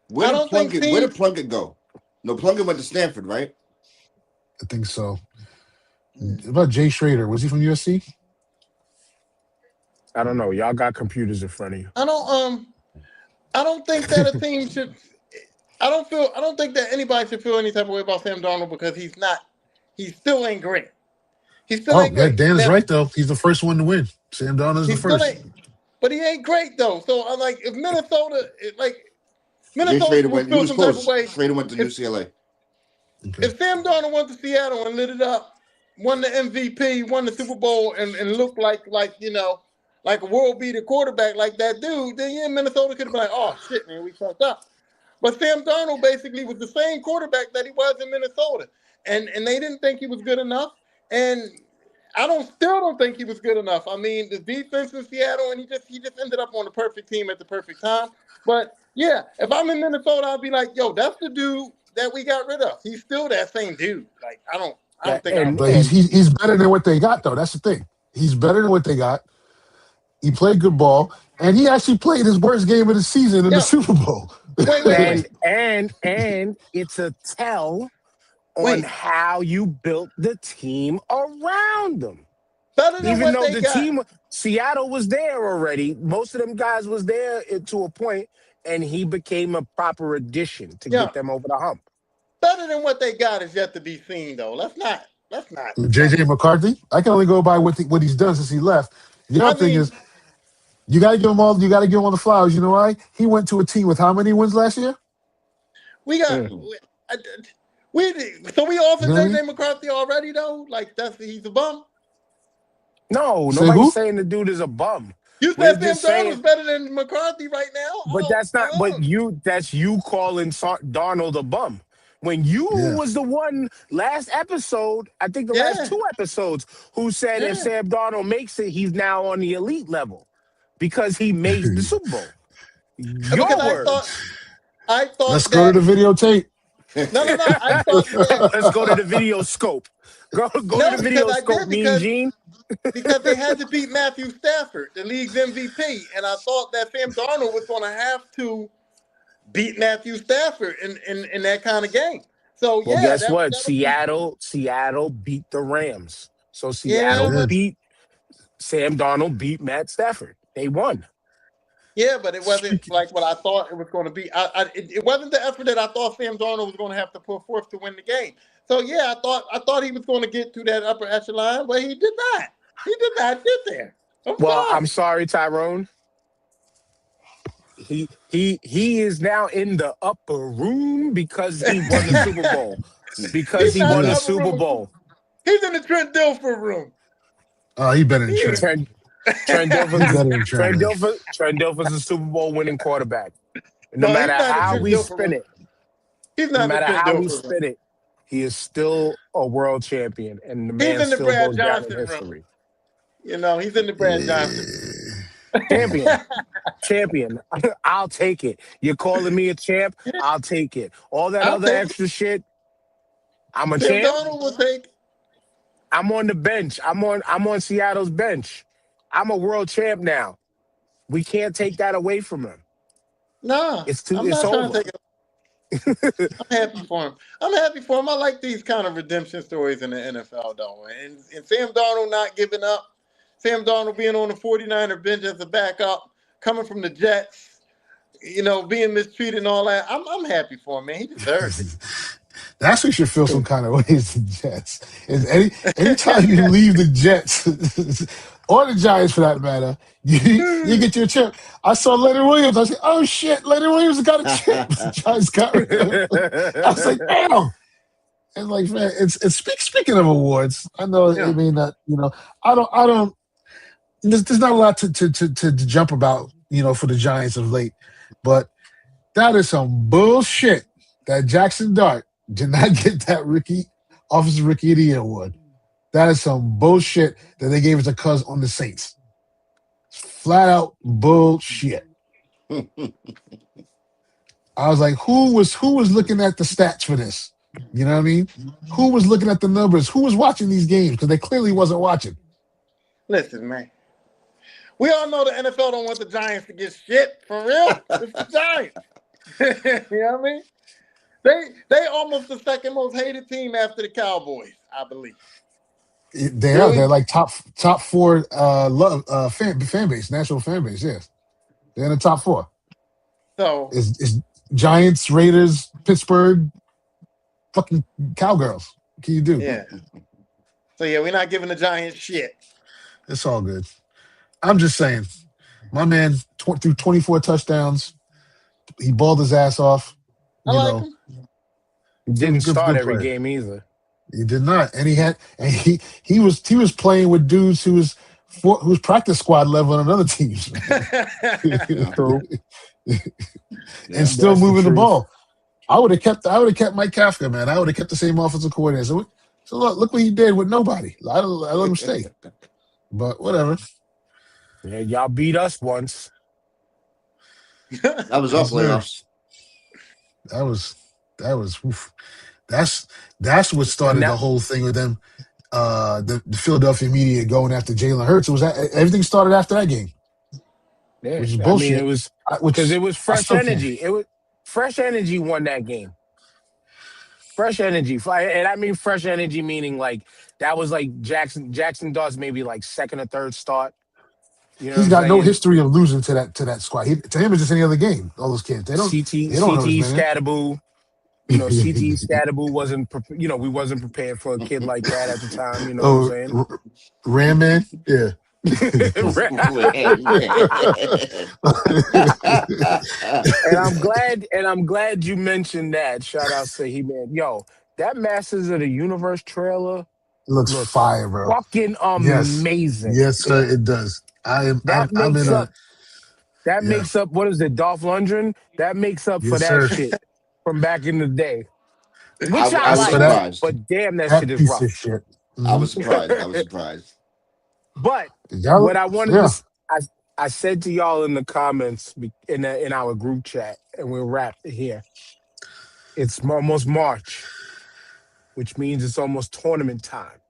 Where did Plunkett go? No, Plunkett went to Stanford, right? I think so. What about Jay Schrader? Was he from USC? I don't know. Y'all got computers in front of you. I don't think that a team should. I don't think that anybody should feel any type of way about Sam Darnold because he's not. He still ain't great. He still ain't great. Dan is right though. He's the first one to win. Sam Darnold is the first. But he ain't great though. So I'm like, if Minnesota, Schrader went. He was close. Schrader went to UCLA. Okay. If Sam Darnold went to Seattle and lit it up, won the MVP, won the Super Bowl, and looked like a world beater quarterback like that dude, then Minnesota could have been like, oh shit, man, we fucked up. But Sam Darnold basically was the same quarterback that he was in Minnesota, and they didn't think he was good enough, and I still don't think he was good enough. I mean, the defense in Seattle, and he just ended up on the perfect team at the perfect time. But yeah, if I'm in Minnesota, I'll be like, yo, that's the dude that we got rid of. He's still that same dude. Like I don't think. But he's better than what they got though. That's the thing. He's better than what they got. He played good ball, and he actually played his worst game of the season in the Super Bowl. Wait. And it's a tell on how you built the team around them. Even though the team, Seattle was there already, most of them guys was there to a point, and he became a proper addition to get them over the hump. Better than what they got is yet to be seen, though. Let's not. JJ McCarthy. I can only go by what he's done since he left. The other thing is, you got to give him all. You got to give him all the flowers. You know why? He went to a team with how many wins last year? We got. So we offered JJ McCarthy already, though. Like he's a bum. No, nobody's saying the dude is a bum. You said Sam Darnold's better than McCarthy right now, but that's not. But that's you calling Darnold a bum. When you was the one last episode, I think the last 2 episodes, who said if Sam Darnold makes it, he's now on the elite level because he made the Super Bowl. Your words. I thought. Let's go to the videotape. No. I thought. Let's go to the video scope. Go to the video scope, Mean Gene. Because they had to beat Matthew Stafford, the league's MVP, and I thought that Sam Darnold was going to have to beat Matthew Stafford in that kind of game. So guess what? Seattle beat the Rams. So Seattle beat Sam Darnold, beat Matt Stafford. They won. Yeah, but it wasn't like what I thought it was going to be. It wasn't the effort that I thought Sam Darnold was going to have to put forth to win the game. So I thought he was going to get to that upper echelon, but he did not. He did not get there. I'm sorry, Tyrone. He is now in the upper room because he won the Super Bowl. Because he won the Super Bowl. He's in the Trent Dilfer room. Oh, he better than Trent. Trent Dilfer's a Super Bowl winning quarterback. No matter how we spin it, no matter how we spin it, he is still a world champion, and the man still goes down in history. You know, he's in the Brad Johnson. Champion. I'll take it. You're calling me a champ? I'll take it. All that other extra shit, I'm a champ. Donald will take. I'm on the bench. I'm on Seattle's bench. I'm a world champ now. We can't take that away from him. No, it's over. I'm happy for him. I like these kind of redemption stories in the NFL, though. And Sam Darnold not giving up. Sam Darnold being on the 49er bench as a backup, coming from the Jets, being mistreated and all that. I'm happy for him, man. He deserves it. That's what should feel some kind of ways, the Jets. Anytime you leave the Jets, or the Giants for that matter, you get your chip. I saw Leonard Williams. I said, oh, shit, Leonard Williams got a chip. The Giants got rid of him. I was like, damn. And like, man, it's speaking of awards, I know it may not, I don't, there's not a lot to jump about, for the Giants of late, but that is some bullshit that Jackson Dart did not get that Offensive Rookie of the Year award. That is some bullshit that they gave it to Cuz on the Saints. Flat out bullshit. I was like, who was looking at the stats for this? You know what I mean? Who was looking at the numbers? Who was watching these games? Because they clearly wasn't watching. Listen, man. We all know the NFL don't want the Giants to get shit for real. It's the Giants. You know what I mean? They almost the second most hated team after the Cowboys, I believe. They are. They're like top four fan base, national fan base. Yes, they're in the top four. So It's Giants, Raiders, Pittsburgh, fucking Cowgirls. What can you do? yeah. So yeah, we're not giving the Giants shit. It's all good. I'm just saying, my man threw 24 touchdowns. He balled his ass off. I like him. He didn't start every player. game either. He did not, and he was playing with dudes who was practice squad level on another team, True. and still moving the ball. I would have kept Mike Kafka, man. I would have kept the same offensive coordinator. So look what he did with nobody. I let him stay, but whatever. Yeah, y'all beat us once. That was our playoffs. That was. Oof. That's what started the whole thing with them. The Philadelphia media going after Jalen Hurts. It was everything started after that game. Yeah, which is bullshit. I mean, it was because it was fresh energy. It was fresh energy won that game. Fresh energy, and I mean fresh energy meaning like that was like Jackson Dawes maybe like second or third start. You know he's got no history of losing to that squad. To him, it's just any other game. All those kids, they don't know his name. Scatterboo. CT Scatterboo wasn't, we wasn't prepared for a kid like that at the time. You know what I'm saying? Ram Man, yeah. and I'm glad you mentioned that. Shout out to He-Man. Yo, that Masters of the Universe trailer looks fire, bro. Fucking amazing. Yes, sir, it does. That makes up, what is it, Dolph Lundgren? That makes up for that shit from back in the day. Which I like, surprised. But damn, that shit is rough. Shit. Mm-hmm. I was surprised. But what I wanted to, I said to y'all in the comments in our group chat, and we'll wrap it here. It's almost March, which means it's almost tournament time.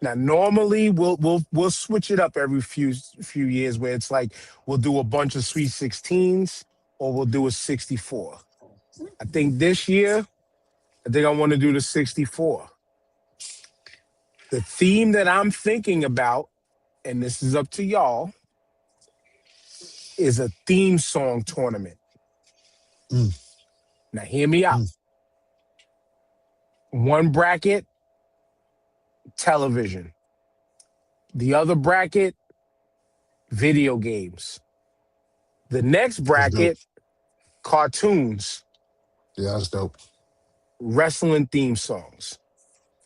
Now, normally we'll switch it up every few years, where it's like we'll do a bunch of Sweet 16s or we'll do a 64. I think this year, I want to do the 64. The theme that I'm thinking about, and this is up to y'all, is a theme song tournament. Now, hear me out. One bracket, television. The other bracket, video games. The next bracket, cartoons. Yeah, that's dope. Wrestling theme songs.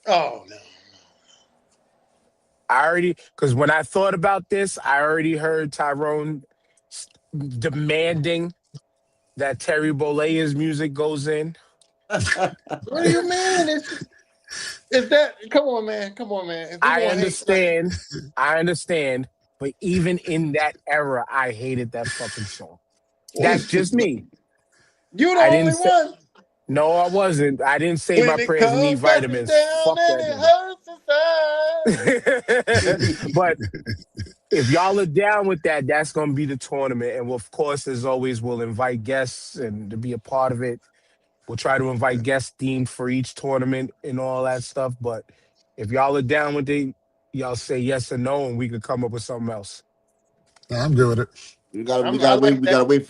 Oh, no. Because when I thought about this, I already heard Tyrone demanding that Terry Bollea's music goes in. What do you mean? Is that? Come on, man. I understand. But even in that era, I hated that fucking song. That's just me. You the only one. No, I wasn't. I didn't say my prayers and need vitamins. Fuck that. But if y'all are down with that, that's going to be the tournament. And of course, as always, we'll invite guests and to be a part of it. We'll try to invite guests themed for each tournament and all that stuff. But if y'all are down with it, y'all say yes or no, and we could come up with something else. I'm good with it. We gotta wait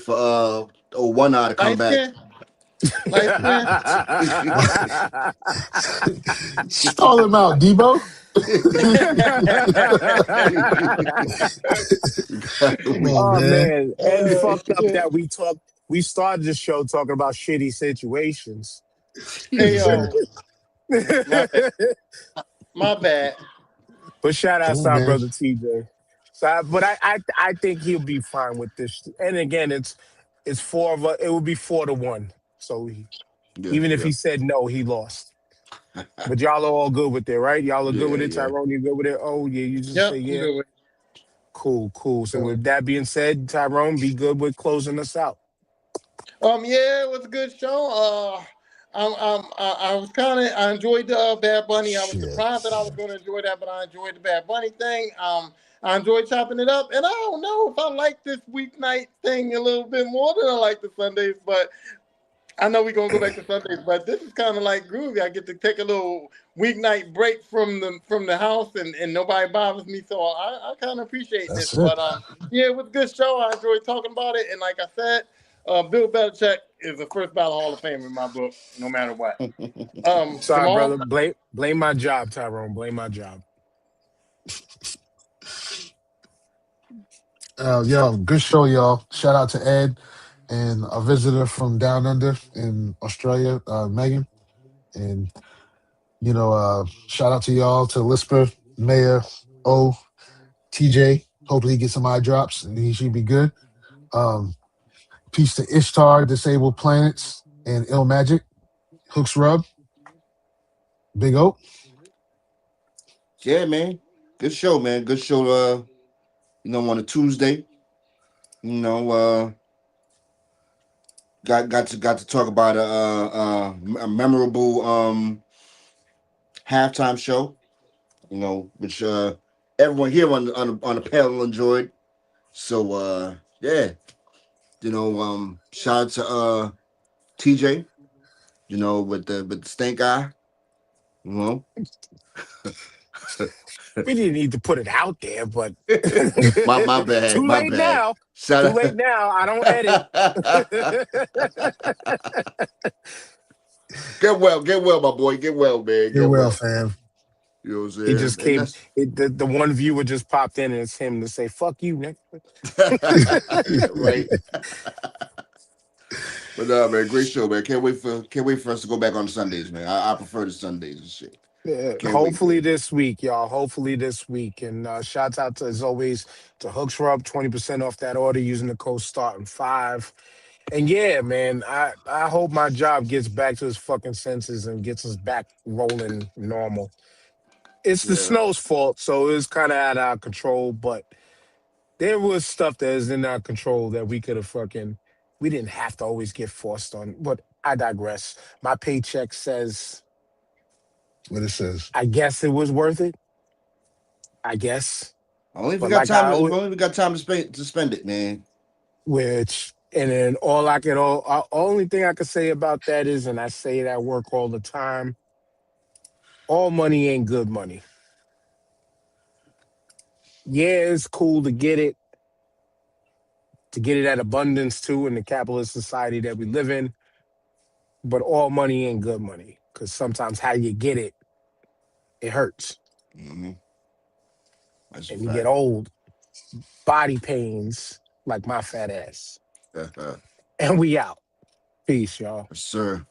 for One Eye to come back. Call him out, Debo. Man. And fucked up that we started the show talking about shitty situations. Hey, yo. My bad. But shout out to our brother TJ. But I think he'll be fine with this. And again, it's 4 of us. It would be 4-1. So even if he said no, he lost. But y'all are all good with it, right? Y'all are good with it. Tyrone, you good with it? Oh yeah, you just say yeah. Cool. So with that being said, Tyrone, be good with closing us out. Yeah, it was a good show. I was I enjoyed the Bad Bunny. I was Shit. surprised that I was going to enjoy that, but I enjoyed the Bad Bunny thing. I enjoyed chopping it up, and I don't know if I like this weeknight thing a little bit more than I like the Sundays, but I know we're gonna go back to Sundays, but this is kind of like groovy. I get to take a little weeknight break from the house, and nobody bothers me, so I kind of appreciate this. That's it. But yeah, it was a good show. I enjoyed talking about it, and like I said, Bill Belichick is the first ballot Hall of Fame in my book, no matter what. Sorry, Jamal, brother. Blame my job, Tyrone. Blame my job. Yo, good show, y'all. Shout out to Ed and a visitor from down under in Australia, Megan. And shout out to y'all, to Lisper, Mayor, O, TJ. Hopefully he gets some eye drops and he should be good. Um, Peace to Ishtar, Disabled Planets, and Ill Magic, Hooks Rub, Big O. Yeah, man. Good show, man. Good show. On a Tuesday. Got to talk about a memorable halftime show. Which everyone here on the panel enjoyed. So yeah, shout out to TJ. With the stink eye. You know. We didn't need to put it out there, but my bad. too My late bad. now. Shout Too out. late now. I don't edit. Get well, my boy. Get well, man. Get Get well, well. fam. You know what I'm saying? He just And came. The one viewer just popped in, and it's him to say "fuck you," Nick. right. But man, great show, man. Can't wait for us to go back on Sundays, man. I prefer the Sundays and shit. Yeah, Can't hopefully wait, this week, y'all. Hopefully this week. And shouts out to, as always, to Hooks Rub, 20% off that order using the code STARTING5. And yeah, man, I hope my job gets back to its fucking senses and gets us back rolling normal. It's the Yeah. snow's fault, so it's kind of out of our control, but there was stuff that is in our control that we could have we didn't have to always get forced on. But I digress. My paycheck says, What it says. I guess it was worth it. I guess. Only if we But got like I time. always, Only if we got time to spend it, man. and then only thing I could say about that is, and I say it at work all the time, all money ain't good money. Yeah, it's cool to get it at abundance too in the capitalist society that we live in, but all money ain't good money because sometimes how you get it, it hurts. Mm-hmm. That's a And you get fact. old, body pains like my fat ass. Yes, And we out. Peace, y'all. sir.